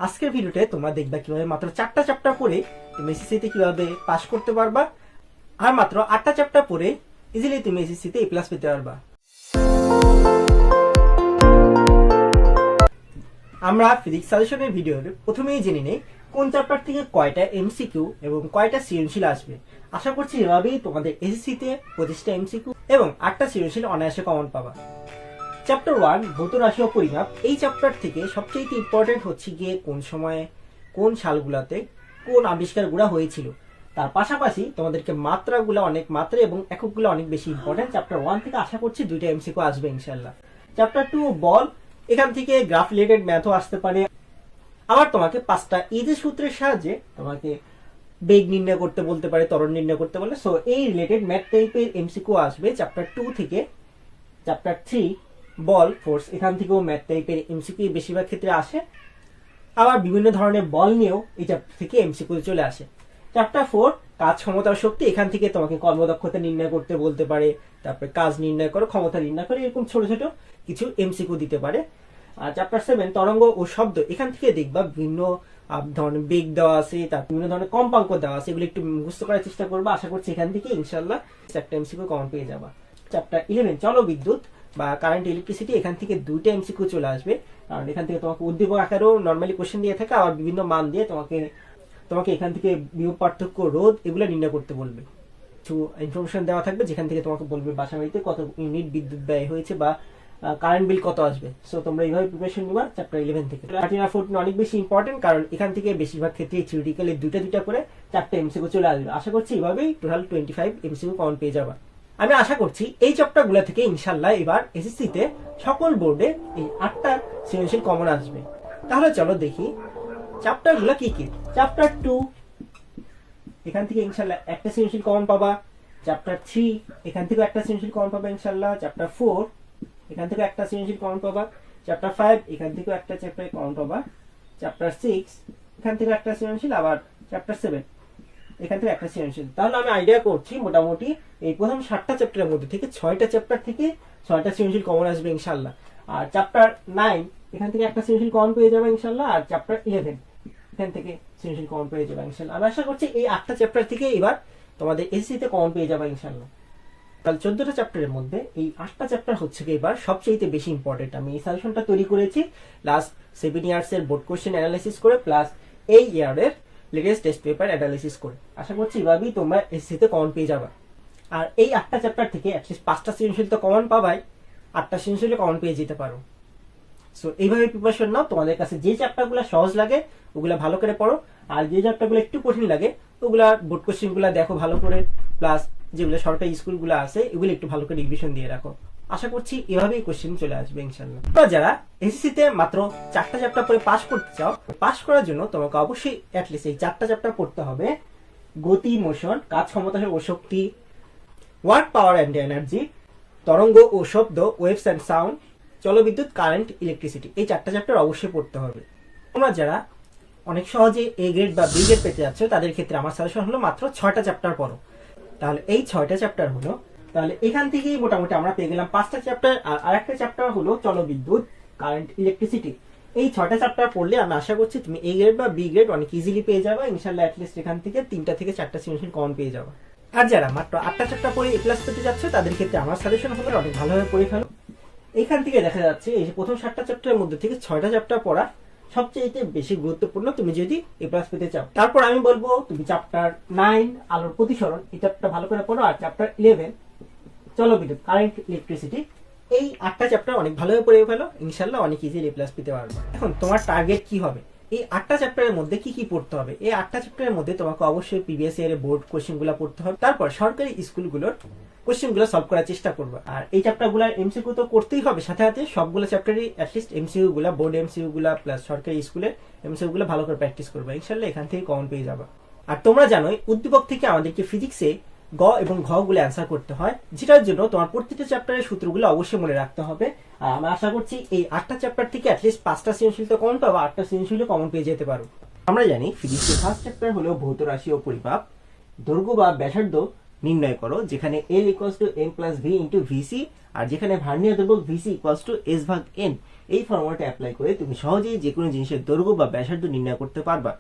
আজকের ভিডিওতে তোমরা দেখবা কিভাবে মাত্র 4টা চ্যাপ্টার পড়ে তুমি এসএসসি তে কিভাবে পাস করতে পারবা, আর মাত্র 8টা চ্যাপ্টার পড়ে ইজিলি তুমি এসএসসি তে A+ পেতে পারবা। আমরা ফিজিক্স সাজেশনের ভিডিওর প্রথমেই জেনে নেই কোন চ্যাপ্টার থেকে কয়টা এমসিকিউ এবং কয়টা সৃজনশীল আসবে। আশা করছি এভাবেই তোমাদের এসএসসি তে 25টা এমসিকিউ এবং 8টা সৃজনশীল অনায়াসে কমন পাবা। চ্যাপ্টার 1 ভৌত রাশি ও পরিমাপ, এই চ্যাপ্টার থেকে সবচেয়ে ইম্পর্টেন্ট হচ্ছে গিয়ে কোন সময়ে কোন সালগুলাতে কোন আবিষ্কারগুলো হয়েছিল। তার পাশাপাশি তোমাদেরকে মাত্রাগুলো অনেক মাত্রা এবং এককগুলো অনেক বেশি ইম্পর্টেন্ট। চ্যাপ্টার 1 থেকে আশা করছি 2টা এমসিকিউ আসবে ইনশাআল্লাহ। চ্যাপ্টার 2 বল, এখান থেকে গ্রাফ রিলেটেড ম্যাথও আসতে পারে। আবার তোমাকে 5টা ইজি সূত্রের সাহায্যে তোমাকে বেগ নির্ণয় করতে বলতে পারে, ত্বরণ নির্ণয় করতে বলে। সো এই রিলেটেড ম্যাথ টাইপের এমসিকিউ আসবে চ্যাপ্টার 2 থেকে। চ্যাপ্টার 3 বল ফোর্স, এখান থেকেও ম্যাথ টাইপের এমসিকিউ বেশিরভাগ ক্ষেত্রে আসে। আবার বিভিন্ন ধরনের বল নিয়েও এই চ্যাপ্টার থেকে এমসিকিউ চলে আসে। চ্যাপ্টার 4 কাজ, ক্ষমতা ও শক্তি, এখান থেকে তোমাকে কর্মদক্ষতা নির্ণয় করতে বলতে পারে, তারপরে কাজ নির্ণয় করো, ক্ষমতা নির্ণয় করো, এরকম ছোট ছোট কিছু এমসিকিউ দিতে পারে। আর চ্যাপ্টার 7 তরঙ্গ ও শব্দ, এখান থেকে দেখবা বিভিন্ন ধরনের বেগ দেওয়া আছে, তার বিভিন্ন ধরনের কম্পাঙ্ক দেওয়া আছে, এগুলো একটু মুখস্থ করার চেষ্টা করবা। আশা করছি এখান থেকে ইনশাআল্লাহ একটা এমসিকিউ কমন পেয়ে যাবা। চ্যাপ্টার 11 চলো বিদ্যুৎ বা কারেন্ট ইলেকট্রিসিটি, এখান থেকে 2টা এমসিকিউ চলে আসবে। কারণ এখান থেকে তোমাকে উদ্দীপক আকারেও নর্মালি কোশ্চেন দিয়ে থাকে, আবার বিভিন্ন মান দিয়ে তোমাকে এখান থেকে বিভব, পার্থক্য, রোধ এগুলো নির্ণয় করতে বলবে। কিছু ইনফরমেশন দেওয়া থাকবে যেখান থেকে তোমাকে বলবে বাসা বাড়িতে কত ইউনিট বিদ্যুৎ ব্যয় হয়েছে বা কারেন্ট বিল কত আসবে। সো তোমরা এইভাবে প্রিপারেশন নিবা চ্যাপ্টার 11 থেকে। 13 আর 14 অনেক বেশি ইম্পর্টেন্ট, কারণ এখান থেকে বেশিরভাগ ক্ষেত্রে থিওরিটিক্যালি দুটা করে 4টা এমসিকিউ চলে আসবে। আশা করছি এইভাবেই টোটাল 25 এমসিকিউ কমন পেয়ে যাবা। আমি আশা করছি এই চ্যাপ্টারগুলো থেকে ইনশাআল্লাহ এবার এসএসসি তে সকল বোর্ডে এই 8টা সৃজনশীল কমন আসবে। তাহলে চলো দেখি চ্যাপ্টারগুলো কি কি। চ্যাপ্টার 2 এখান থেকে ইনশাআল্লাহ একটা সৃজনশীল কমন পাবা। চ্যাপ্টার 3 এখান থেকে একটা সৃজনশীল কমন পাবা ইনশাআল্লাহ। চ্যাপ্টার 4 এখান থেকে একটা সৃজনশীল কমন পাবা। চ্যাপ্টার 5 এখান থেকে একটা চ্যাপ্টার কমন পাবা। চ্যাপ্টার 6 এখান থেকে একটা সৃজনশীল, আবার চ্যাপ্টার 7 এখান থেকে একটা সৃজনশীল। তাহলে আমি আইডিয়া করছি মোটামুটি এই প্রথম 7টা চ্যাপ্টারের মধ্যে থেকে 6টা চ্যাপ্টার থেকে 6টা সৃজনশীল কমন আসবে ইনশাআল্লাহ। আর চ্যাপ্টার 9 এখান থেকে একটা সৃজনশীল কমন পেয়ে যাবে ইনশাআল্লাহ। আর চ্যাপ্টার 11 এখান থেকে সৃজনশীল কমন পেয়ে যাবে ইনশাআল্লাহ। আমি আশা করছি এই 8টা চ্যাপ্টার থেকে এবার তোমাদের এসএসসি তে কমন পেয়ে যাবে ইনশাআল্লাহ। তাহলে 14টা চ্যাপ্টারের মধ্যে এই 8টা চ্যাপ্টার হচ্ছে এবার সবচেয়ে বেশি ইম্পর্টেন্ট। আমি এই সাজেশনটা তৈরি করেছি লাস্ট 7 ইয়ার্স এর বোর্ড কোশ্চেন অ্যানালাইসিস করে, প্লাস এই ইয়ারের লেটেস্ট টেস্ট পেপার অ্যানালাইসিস করে। আশা করছি এভাবেই তোমরা এসএসসি তে কমন পেয়ে যাবে। আর এই 8টা চ্যাপ্টার থেকে অ্যাটলিস্ট 5টা সৃজনশীল তো কমন পাবাই, 8টা সৃজনশীল কমন পেয়ে যেতে পারো। সো এইভাবে প্রিপারেশন নাও। তোমাদের কাছে যে চ্যাপ্টারগুলো সহজ লাগে ওগুলা ভালো করে পড়ো, আর যে চ্যাপ্টারগুলো একটু কঠিন লাগে ওগুলা বোর্ড কোশ্চেনগুলো দেখো ভালো করে, প্লাস যেগুলো সরকারি স্কুলগুলো আছে এগুলো একটু ভালো করে রিভিশন দিয়ে রাখো। আশা করছি এভাবেই কোশ্চেন চলে আসবে ইনশাআল্লাহ। তোমরা যারা এসএসসি তে মাত্র 4টা চ্যাপ্টার পরে পাস করতে চাও, পাস করার জন্য তোমাকে অবশ্যই অ্যাটলিস্ট এই 4টা চ্যাপ্টার পড়তে হবে। গতি, মোশন, কাজ, ক্ষমতা ও শক্তি, ওয়ার্ক, পাওয়ার অ্যান্ড এনার্জি, তরঙ্গ ও শব্দ, ওয়েভস অ্যান্ড সাউন্ড, জলবিদ্যুৎ, কারেন্ট, ইলেকট্রিসিটি, এই 4টা চ্যাপ্টার অবশ্যই পড়তে হবে। তোমরা যারা অনেক সহজে A গ্রেড বা B গ্রেড পেতে যাচ্ছ তাদের ক্ষেত্রে আমার সাজেশন হলো মাত্র 6টা চ্যাপ্টার পড়ো। তাহলে এই 6টা চ্যাপ্টার হলো, তাহলে এখান থেকেই মোটামুটি আমরা পেয়ে গেলাম 5টা চ্যাপ্টার। আর আরেকটা চ্যাপ্টার হলো জলবিদ্যুৎ, কারেন্ট, ইলেকট্রিসিটি। এই 6টা চ্যাপ্টার পড়লে আমি আশা করছি তুমি A গ্রেড বা B গ্রেড অনেক ইজিলি পেয়ে যাবে ইনশাআল্লাহ। অ্যাটলিস্ট এখান থেকে 3টা থেকে 4টা সৃজনশীল কমন পেয়ে যাবে। আর যারা মাত্র 8টা চ্যাপ্টার পড়ে A+ পেতে যাচ্ছ তাদের ক্ষেত্রে আমার সাজেশন হলো অনেক ভালোভাবে পড়ে ফেলো। এখান থেকে দেখা যাচ্ছে এই যে প্রথম 7টা চ্যাপ্টারের মধ্যে থেকে 6টা চ্যাপ্টার পড়া সবচেয়ে বেশি গুরুত্বপূর্ণ তুমি যদি A+ পেতে চাও। তারপর আমি বলবো তুমি চ্যাপ্টার 9 আলোর প্রতিসরণ, এই চ্যাপ্টারটা ভালো করে পড়ো। আর চ্যাপ্টার 11 জলবিদ্যুৎ, কারেন্ট, ইলেকট্রিসিটি, এই 8টা চ্যাপ্টার অনেক ভালোভাবে পড়ে ফেলো ইনশাআল্লাহ, অনেক ইজিলি A+ পেতে পারবে। এখন তোমার টার্গেট কি হবে? এই 8টা চ্যাপ্টারের মধ্যে কি কি পড়তে হবে? এই 8টা চ্যাপ্টারের মধ্যে তোমাকে অবশ্যই প্রিভিয়াস ইয়ারের বোর্ড কোশ্চেনগুলো পড়তে হবে। তারপর সরকারি স্কুলগুলোর কোশ্চেনগুলো সলভ করার চেষ্টা করবে। আর এই চ্যাপ্টারগুলোর এমসিকিউ তো করতেই হবে, সাথে সাথে সবগুলো চ্যাপ্টারই অ্যাটলিস্ট এমসিকিউ গুলা, বোর্ড এমসিকিউ গুলা প্লাস সরকারি স্কুলের এমসিকিউ গুলো ভালো করে প্র্যাকটিস করবে ইনশাআল্লাহ। এখান থেকে কমন পেয়ে যাবে। আর তোমরা জানোই উদ্দীপক থেকে আমাদেরকে ফিজিক্সে গ এবং ঘ গুলো অ্যান্সার করতে হয়, যেটার জন্য তোমার প্রত্যেকটা চ্যাপ্টারের সূত্রগুলো অবশ্যই মনে রাখতে হবে। আর আমি আশা করছি এই 8টা চ্যাপ্টার থেকে অ্যাটলিস্ট 5টা সৃজনশীল তো কমন পাবো, 8টা সৃজনশীল কমন পেয়ে যেতে পারো। আমরা জানি ফিজিক্সের ফার্স্ট চ্যাপ্টার হলো ভৌত রাশি ও পরিমাপ। দৈর্ঘ্য বা ব্যাসার্ধ নির্ণয় করো, যেখানে L = m + v × vc, আর যেখানে ভার্নিয়ার দ্রব্যক vc = s/n, এই ফর্মুলাটা অ্যাপ্লাই করে তুমি সহজেই যে কোনো জিনিসের দৈর্ঘ্য বা ব্যাসার্ধ নির্ণয় করতে পারবা।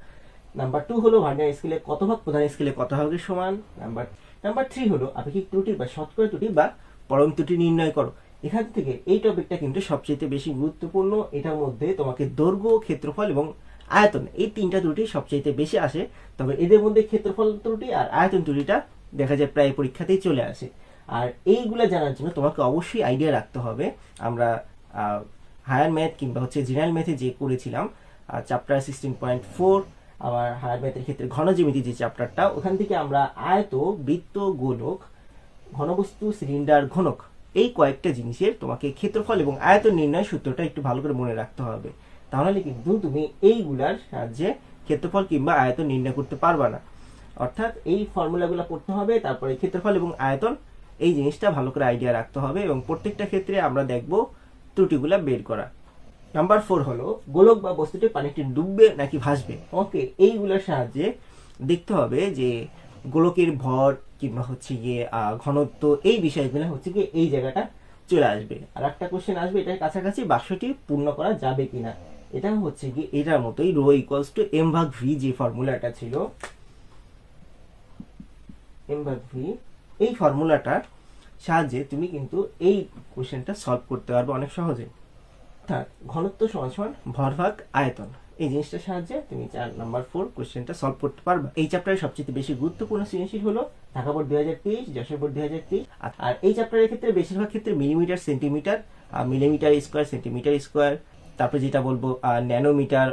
নাম্বার 2 হলো ভার্নিয়ার স্কেলে কত ভাগ প্রধান স্কেলে কত ভাগের সমান। নাম্বার 3 হলো আপেক্ষিক ত্রুটি বা শতকরা ত্রুটি বা পরম ত্রুটি নির্ণয় করো। এখান থেকে এই টপিকটা কিন্তু সবচেয়ে বেশি গুরুত্বপূর্ণ। এটার মধ্যে তোমাকে দৈর্ঘ্য, ক্ষেত্রফল এবং আয়তন এই তিনটা ত্রুটি সবচেয়ে বেশি আসে। তবে এদের মধ্যে ক্ষেত্রফল ত্রুটি আর আয়তন ত্রুটিটা দেখা যায় প্রায় পরীক্ষাতেই চলে আসে। আর এইগুলা জানার জন্য তোমাকে অবশ্যই আইডিয়া রাখতে হবে। আমরা হায়ার ম্যাথ কিংবা জেনারেল ম্যাথে যে করেছিলাম চ্যাপ্টার 16.4, আবার হায়ার ম্যাথের ক্ষেত্রে ঘনজ্যামিতি যে চ্যাপ্টারটা, ওখান থেকে আমরা আয়ত, বৃত্ত, গোলক, ঘনবস্তু, সিলিন্ডার, ঘনক এই কয়েকটা জিনিসের তোমাকে ক্ষেত্রফল এবং আয়তন নির্ণয় সূত্রটা একটু ভালো করে মনে রাখতে হবে। তাহলে কিন্তু তুমি এইগুলার সাহায্যে ক্ষেত্রফল কিংবা আয়তন নির্ণয় করতে পারবা না। অর্থাৎ এই ফর্মুলাগুলো পড়তে হবে, তারপরে ক্ষেত্রফল এবং আয়তন এই জিনিসটা ভালো করে আইডিয়া রাখতে হবে এবং প্রত্যেকটা ক্ষেত্রে আমরা দেখব ত্রুটিগুলা বের করা। নাম্বার 4 হলো গোলক বা বস্তুটি পানিতে ডুববে নাকি ভাসবে। ওকে, এইগুলোর সাহায্যে দেখতে হবে যে গোলকের ভর কিংবা ঘনত্ব এই বিষয়গুলো এই জায়গাটা চলে আসবে। আর একটা কোশ্চেন আসবে এটার কাছাকাছি বাক্সটি পূর্ণ করা যাবে কিনা। এটা এটার মতোই রো ইকুয়ালস টু এম ভাগ ভি, যে ফর্মুলাটা ছিল এম ভাগ ভি, এই ফর্মুলাটার সাহায্যে তুমি কিন্তু এই কোশ্চেনটা সলভ করতে পারবে অনেক সহজে। অর্থাৎ ঘনত্ব সমান ভর ভাগ আয়তন, এই জিনিসটার সাহায্যে তুমি নাম্বার 4 কোশ্চেনটা সলভ করতে পারবে। এই চ্যাপ্টারের সবচেয়ে বেশি গুরুত্বপূর্ণ সৃজনশীল হলো ঢাকা বোর্ড 2023, যশোর বোর্ড 2023। আর এই চ্যাপ্টারের ক্ষেত্রে বেশিরভাগ ক্ষেত্রে millimetre, centimetre, millimetre square, centimetre square, তারপর যেটা বলবো ন্যানোমিটার,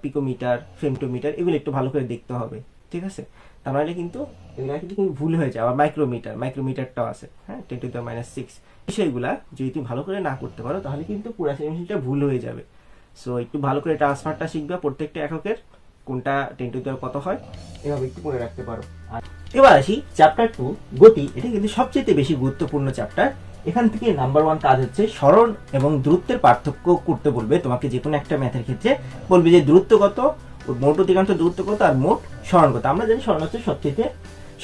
পিকোমিটার, ফেমটোমিটার, এগুলো একটু ভালো করে দেখতে হবে, ঠিক আছে? তাহলে কিন্তু এগুলো কিন্তু ভুল হয়ে যায়। আবার মাইক্রোমিটারটাও আছে, হ্যাঁ, 10⁻⁶। বিষয়গুলা যদি তুমি ভালো করে না করতে পারো তাহলে কিন্তু পুরো সৃজনশীলটা ভুল হয়ে যাবে। সো একটু ভালো করে ট্রান্সফারটা শিখবা, প্রত্যেকটা এককের কোনটা 10⁻কত হয় এভাবে একটু মনে রাখতে পারো। আর এবার আসি চ্যাপ্টার 2 গতি। এটা কিন্তু সবচেয়ে বেশি গুরুত্বপূর্ণ চ্যাপ্টার। এখান থেকে নাম্বার 1 কাজ হচ্ছে সরণ এবং দূরত্বের পার্থক্য করতে বলবে তোমাকে। যে কোনো একটা ম্যাথের ক্ষেত্রে বলবে যে দূরত্ব কত, মোট অতিক্রান্ত দূরত্ব কত আর মোট সরণ কত। আমরা জানি সরণ হচ্ছে সবচেয়ে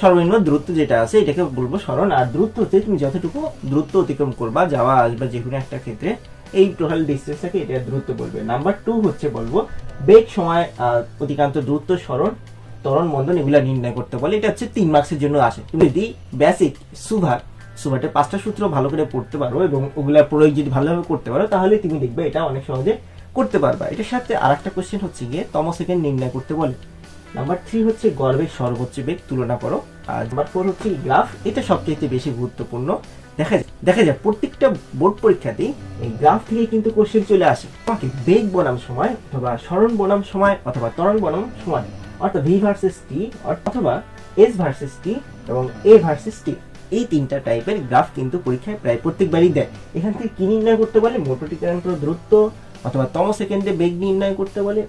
সর্বনিম্ন দূরত্ব যেটা আছে এটাকে বলবো সরণ। আর দূরত্ব হচ্ছে তুমি যতটুকু দূরত্ব অতিক্রম করবা, যাওয়া আসবা যে কোনো একটা ক্ষেত্রে, এই টোটাল ডিসটেন্সটাকে এটা দূরত্ব বলবে। নাম্বার 2 হচ্ছে বলবো বেগ, সময়, অতিক্রান্ত দূরত্ব, সরণ, ত্বরণ, মন্দন এগুলা নির্ণয় করতে বলে। এটা হচ্ছে 3 মার্কসের জন্য আসে। তুমি যদি বেসিক সুভাটের 5টা সূত্র ভালো করে পড়তে পারো এবং ওগুলা প্রয়োগ যদি ভালোভাবে করতে পারো তাহলে তুমি দেখবে এটা অনেক সহজে করতে পারবা। এটার সাথে আরেকটা কোশ্চেন হচ্ছে গিয়ে তমসেকেন্ড নির্ণয় করতে বলে। নাম্বার 3 হচ্ছে গড়বেগ সর্বোচ্চ বেগ তুলনা করো। আর নাম্বার 4 হচ্ছে গ্রাফ। এটা সবচেয়ে বেশি গুরুত্বপূর্ণ। দেখা যায় প্রত্যেকটা বোর্ড পরীক্ষাতেই এই গ্রাফ থেকে কিন্তু কোশ্চেন চলে আসে। তোমাকে বেগ বনাম সময় অথবা সরণ বনাম সময় অথবা ত্বরণ বনাম সময়, অর্থাৎ ভি ভার্সেস টি অথবা এস ভার্সেস টি এবং এ ভার্সেস টি, এই তিনটা টাইপের গ্রাফ কিন্তু পরীক্ষায় প্রায় প্রত্যেকবারই দেয়। এখান থেকে কি নির্ণয় করতে বলে? মোট অতিক্রান্ত দূরত্ব অথবা তমসেকেন্ডে বেগ নির্ণয় করতে বলে।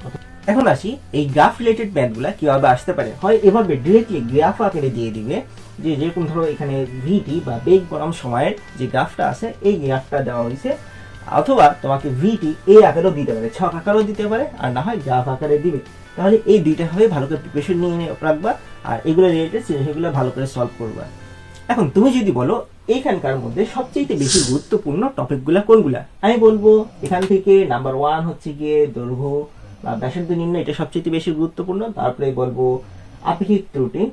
এখন আসি এই গ্রাফ রিলেটেড ম্যাথগুলা কিভাবে আসতে পারে। হয় এভাবে ডিরেক্টলি গ্রাফ আকারে দিয়ে দিবে, যে যেরকম ধরো এখানে ভিটি বা বেগ বনাম সময়ের যে গ্রাফটা আছে এই গ্রাফটা দেওয়া হয়েছে, অথবা তোমাকে ভিটি এই আকারেও দিতে পারে, ছক আকারেও দিতে পারে, আর না হয় গ্রাফ আকারে দিবে। তাহলে এই দুইটা হয়ে ভালো করে প্রিপারেশন নিয়ে রাখবা আর এগুলো রিলেটেড সেগুলো ভালো করে সলভ করবা। এখন তুমি যদি বলো এইখানকার মধ্যে সবচেয়ে বেশি গুরুত্বপূর্ণ টপিকগুলা কোনগুলা, আমি বলবো এখান থেকে নাম্বার 1 হচ্ছে গিয়ে দৈর্ঘ্য বা ব্যাসার্ধ নির্ণয়, এটা সবচেয়ে বেশি গুরুত্বপূর্ণ। তারপরে বলবো আপেক্ষিক ত্রুটি,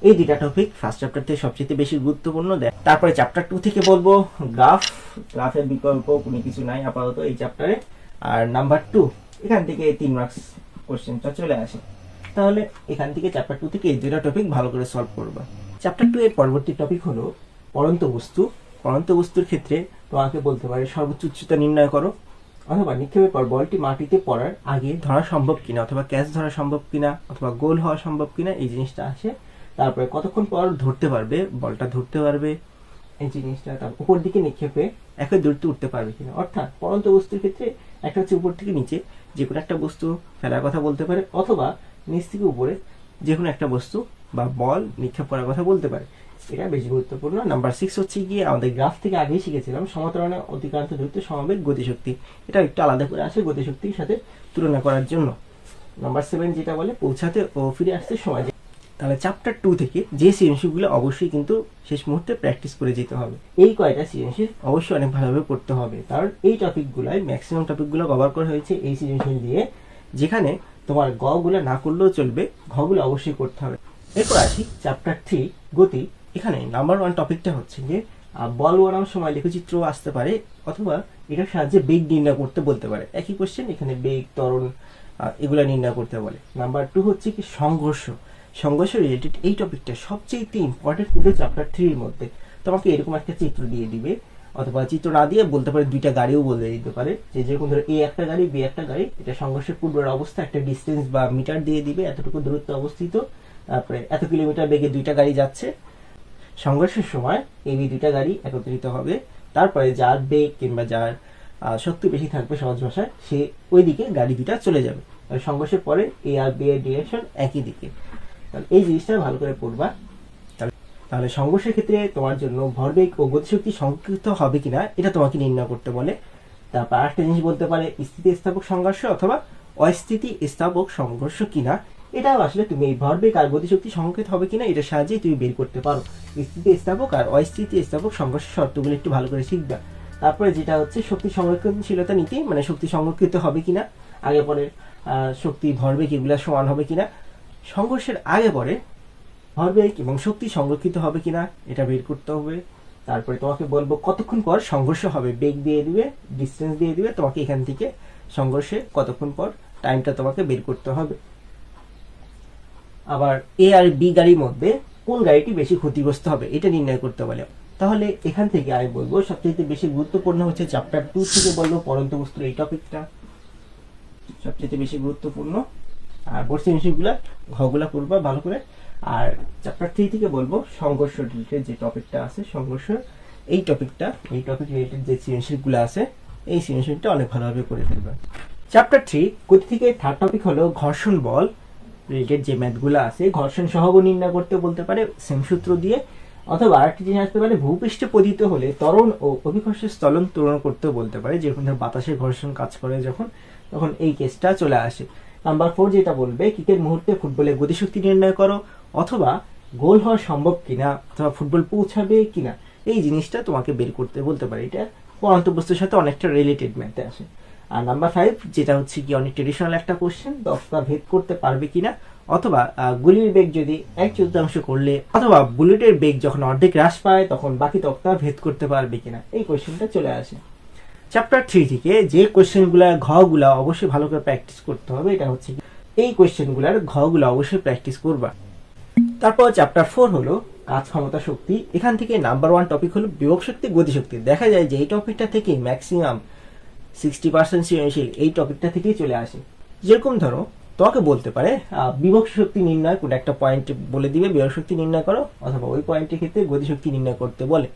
এই দুইটা টপিক ফার্স্ট চ্যাপ্টার থেকে সবচেয়ে বেশি গুরুত্বপূর্ণ। তারপরে চ্যাপ্টার 2 থেকে বলবো গ্রাফের বিকল্প কোনো কিছু নাই আপাতত এই চ্যাপ্টারে। আর নাম্বার 2 এখান থেকে 3 মার্কস কোশ্চেনটা চলে আসে। তাহলে এখান থেকে চ্যাপ্টার 2 থেকে এই দুইটা টপিক ভালো করে সলভ করবা। চ্যাপ্টার 2 এর পরবর্তী টপিক হলো পড়ন্ত বস্তু। পড়ন্ত বস্তুর ক্ষেত্রে তোমাকে বলতে পারে সর্বোচ্চ উচ্চতা নির্ণয় করো, অথবা নিক্ষেপের পর বলটি মাটিতে পড়ার আগে ধরা সম্ভব কিনা, অথবা ক্যাচ ধরা সম্ভব কিনা, অথবা গোল হওয়া সম্ভব কিনা, এই জিনিসটা আসে। তারপরে কতক্ষণ পর ধরতে পারবে, বলটা ধরতে পারবে এই জিনিসটা। তারপর উপর দিকে নিক্ষেপে একই দূরত্বে উঠতে পারবে কিনা। অর্থাৎ পড়ন্ত বস্তুর ক্ষেত্রে একটা হচ্ছে উপর থেকে নিচে যে কোনো একটা বস্তু ফেলার কথা বলতে পারে, অথবা নিচ থেকে উপরে যে কোনো একটা বস্তু বা বল নিক্ষেপ করার কথা বলতে পারে। এটা বেশি গুরুত্বপূর্ণ। নাম্বার 6 হচ্ছে গিয়ে আমাদের গ্রাফ থেকে আগেই শিখেছিলাম সমান্তরালে অতিক্রান্ত দূরত্ব সমাবেগ গতিশক্তি। এটা একটু আলাদা করে আসে গতিশক্তির সাথে তুলনা করার জন্য। নাম্বার 7 যেটা বলে পৌঁছাতে ও ফিরে আসতে সময়। তাহলে চ্যাপ্টার 2 থেকে যে সৃজনশীলগুলো অবশ্যই কিন্তু শেষ মুহূর্তে প্র্যাকটিস করে যেতে হবে। এই কয়টা সৃজনশীল অবশ্যই অনেক ভালোভাবে পড়তে হবে, কারণ এই টপিকগুলোয় ম্যাক্সিমাম টপিকগুলো কভার করা হয়েছে এই সৃজনশীল দিয়ে, যেখানে তোমার গগুলো না করলেও চলবে, ঘগুলো অবশ্যই করতে হবে। এরপর আসি চ্যাপ্টার 3 গতি। এখানে নাম্বার 1 টপিকটা হচ্ছে যে বল বনাম সময় লেখচিত্র আসতে পারে, অথবা এটার সাহায্যে বেগ নির্ণয় করতে বলতে পারে। একই কোশ্চেন, এখানে বেগ, ত্বরণ এগুলা নির্ণয় করতে বলে। নাম্বার 2 হচ্ছে কি সংঘর্ষ। সংঘর্ষ রিলেটেড এই টপিকটা সবচেয়ে ইম্পর্টেন্ট কিন্তু চ্যাপ্টার 3 এর মধ্যে। তোমাকে এরকম একটা চিত্র দিয়ে দিবে, অথবা চিত্র না দিয়ে বলতে পারে, দুইটা গাড়িও বলে দিতে পারে, যে যেরকম ধরো এ একটা গাড়ি, বি একটা গাড়ি, এটা সংঘর্ষের পূর্বের অবস্থা, একটা ডিস্টেন্স বা মিটার দিয়ে দিবে, এতটুকু দূরত্বে অবস্থিত, তারপরে এত কিলোমিটার বেগে দুইটা গাড়ি যাচ্ছে। সংঘর্ষের সময় এই দুইটা গাড়ি একত্রিত হবে, তারপরে যার বেগ কিংবা যার শক্তি বেশি থাকবে সহজ ভাষায়, সে ওই দিকে গাড়ি দুইটা চলে যাবে। সংঘর্ষের পরে এ আর বি এর ডিরেকশন একই দিকে। তাহলে এই জিনিসটা ভালো করে পড়বা। তাহলে সংঘর্ষের ক্ষেত্রে তোমার জন্য ভরবেগ ও গতিশক্তি সংকৃত হবে কিনা এটা তোমাকে নির্ণয় করতে বলে। তারপর আরেকটা জিনিস বলতে পারে স্থিতিস্থাপক সংঘর্ষ অথবা অস্থিতিস্থাপক সংঘর্ষ কিনা। এটাও আসলে তুমি এই ভরবেগ আর গতিশক্তি সংকেত হবে কিনা এটার সাহায্যে তুমি বের করতে পারো। স্থিতিস্থাপক আর অস্থিতিস্থাপক সংঘর্ষের শর্তগুলো একটু ভালো করে শিখবা। তারপরে যেটা হচ্ছে শক্তি সংরক্ষণশীলতা নীতি, মানে শক্তি সংরক্ষিত হবে কিনা, আগে পরে শক্তি ভরবেগ এগুলা সমান হবে কিনা, সংঘর্ষের আগে পরে ভরবেগ এবং শক্তি সংরক্ষিত হবে কিনা এটা বের করতে হবে। তারপরে তোমাকে বলবো কতক্ষণ পর সংঘর্ষ হবে, বেগ দিয়ে দিবে, ডিস্টেন্স দিয়ে দিবে, তোমাকে এখান থেকে সংঘর্ষে কতক্ষণ পর টাইমটা তোমাকে বের করতে হবে। আবার এ আর বি গাড়ির মধ্যে কোন গাড়িটি বেশি ক্ষতিগ্রস্ত হবে এটা নির্ণয় করতে বলে। তাহলে এখান থেকে আমি বলবো সবচেয়ে বেশি গুরুত্বপূর্ণ হচ্ছে চ্যাপ্টার 2 থেকে বলবো পরন্ত বস্তুর এই টপিকটা সবচেয়ে বেশি গুরুত্বপূর্ণ। আর বর্ষি জিনিসগুলা ঘগুলা করবা ভালো করে। আর চ্যাপ্টার 3 থেকে বলবো সংঘর্ষ রিলেটেড যে টপিকটা আছে, সংঘর্ষ এই টপিক রিলেটেড যে সৃজনশীলগুলো আছে, এই সৃজনশীলটা অনেক ভালোভাবে করে ফেলবে। চ্যাপ্টার 3 গতি থেকে থার্ড টপিক হলো ঘর্ষণ বল রিলেটেড যে ম্যাথগুলো আছে, ঘর্ষণ সহগ নির্ণয় করতে বলতে পারে সেম সূত্র দিয়ে, অথবা আরেকটি জিনিস আসতে পারে ভূপৃষ্ঠে পতিত হলে ত্বরণ ও অভিকর্ষের স্থলন তুলনা করতে বলতে পারে, যেরকম ধর বাতাসের ঘর্ষণ কাজ করে যখন, তখন এই কেসটা চলে আসে। নাম্বার 4 যেটা বলবে কিকের মুহূর্তে ফুটবলের গতিশক্তি নির্ণয় করো, অথবা গোল হওয়া সম্ভব কিনা, অথবা ফুটবল পৌঁছাবে কিনা, এই জিনিসটা তোমাকে বের করতে বলতে পারে। এটা পরন্ত বস্তুর সাথে অনেকটা রিলেটেড ম্যাথে আসে। আর নাম্বার 5 যেটা হচ্ছে কি অনেক ট্রেডিশনাল একটা কোশ্চেন, তক্তা ভেদ করতে পারবে কিনা, অথবা গুলির বেগ যদি 1/4 করলে, অথবা বুলেটের বেগ যখন অর্ধেক হ্রাস পায় তখন বাকি তক্তা ভেদ করতে পারবে কিনা, এই কোশ্চেনটা চলে আসে। চ্যাপ্টার 3 থেকে যে কোশ্চেনগুলা ঘগুলা অবশ্যই ভালো করে প্র্যাকটিস করতে হবে, এটা হচ্ছে এই কোশ্চেনগুলার ঘগুলা অবশ্যই প্র্যাকটিস করবা। তারপর চ্যাপ্টার 4 হলো কাজ ক্ষমতা শক্তি। এখান থেকে নাম্বার 1 টপিক হলো বিভব শক্তি গতিশক্তি। দেখা যায় যে এই টপিকটা থেকে ম্যাক্সিমাম 60% সৃজনশীল এই টপিকটা থেকেই চলে আসে। যেরকম ধরো তোমাকে বলতে পারে বিভব শক্তি নির্ণয়, কোন একটা পয়েন্ট বলে দিবে বিভব শক্তি নির্ণয় করো, অথবা ওই পয়েন্টের ক্ষেত্রে গতিশক্তি নির্ণয় করতে বলে।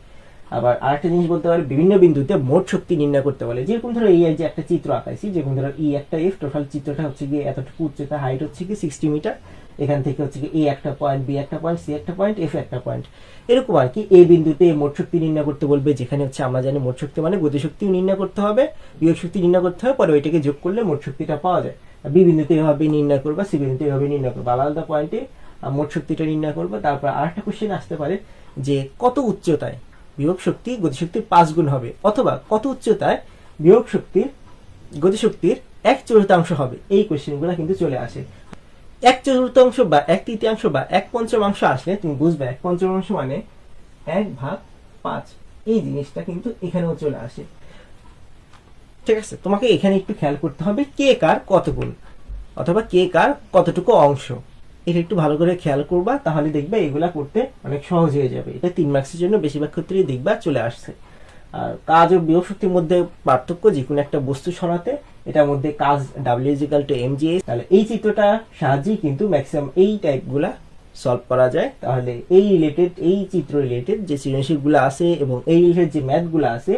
আবার আরেকটা জিনিস বলতে পারে বিভিন্ন বিন্দুতে মোট শক্তি নির্ণয় করতে বলে। যেরকম ধরো এই যে একটা চিত্র আঁকাইছি, যেরকম ধরো ই একটা এফ, টোটাল চিত্রটা হচ্ছে গিয়ে এতটুকু উচ্চতা, হাইট হচ্ছে কি 60 মিটার, এখান থেকে হচ্ছে কি এ একটা পয়েন্ট, বি একটা পয়েন্ট, সি একটা পয়েন্ট, এফ একটা পয়েন্ট, এরকম আর কি। এই বিন্দুতে মোট শক্তি নির্ণয় করতে বলবে, যেখানে হচ্ছে আমরা জানি মোট শক্তি মানে গতিশক্তিও নির্ণয় করতে হবে, বিভব শক্তি নির্ণয় করতে হবে, পরে ওইটাকে যোগ করলে মোট শক্তিটা পাওয়া যায়। বি বিন্দুতে এভাবে নির্ণয় করবা, সি বিন্দুতে এভাবে নির্ণয় করবা, আলাদা আলাদা পয়েন্টে মোট শক্তিটা নির্ণয় করবা। তারপর আরেকটা কোশ্চেন আসতে পারে যে কত উচ্চতায় বিভব শক্তি গতিশক্তির 5 গুণ হবে, অথবা কত উচ্চতায় বিভব শক্তির গতিশক্তির 1/4 হবে। এই কোশ্চেনগুলো কিন্তু চলে আসে। 1/4 বা 1/3 বা 1/5 আসলে তুমি বুঝবে 1/5 মানে 1/5। এই জিনিসটা কিন্তু এখানেও চলে আসে। ঠিক আছে, তোমাকে এখানে একটু খেয়াল করতে হবে কে কার কত গুণ, অথবা কে কার কতটুকু অংশ, এটা একটু ভালো করে খেয়াল করবা, তাহলে দেখবে এগুলা করতে অনেক সহজ হয়ে যাবে। এটা 3 মার্কসের জন্য বেশিরভাগ ক্ষেত্রেই দেখবা চলে আসছে। আর কাজ ও বিভব শক্তির মধ্যে পার্থক্য, যে কোনো একটা বস্তু সরাতে এটার মধ্যে কাজ W=mgh। তাহলে এই চিত্রটা সাহায্যেই কিন্তু ম্যাক্সিমাম এই টাইপগুলা সলভ করা যায়। তাহলে এই রিলেটেড, এই চিত্র রিলেটেড যে সৃজনশীলগুলো আছে এবং এই রিলেটেড যে ম্যাথগুলো আছে,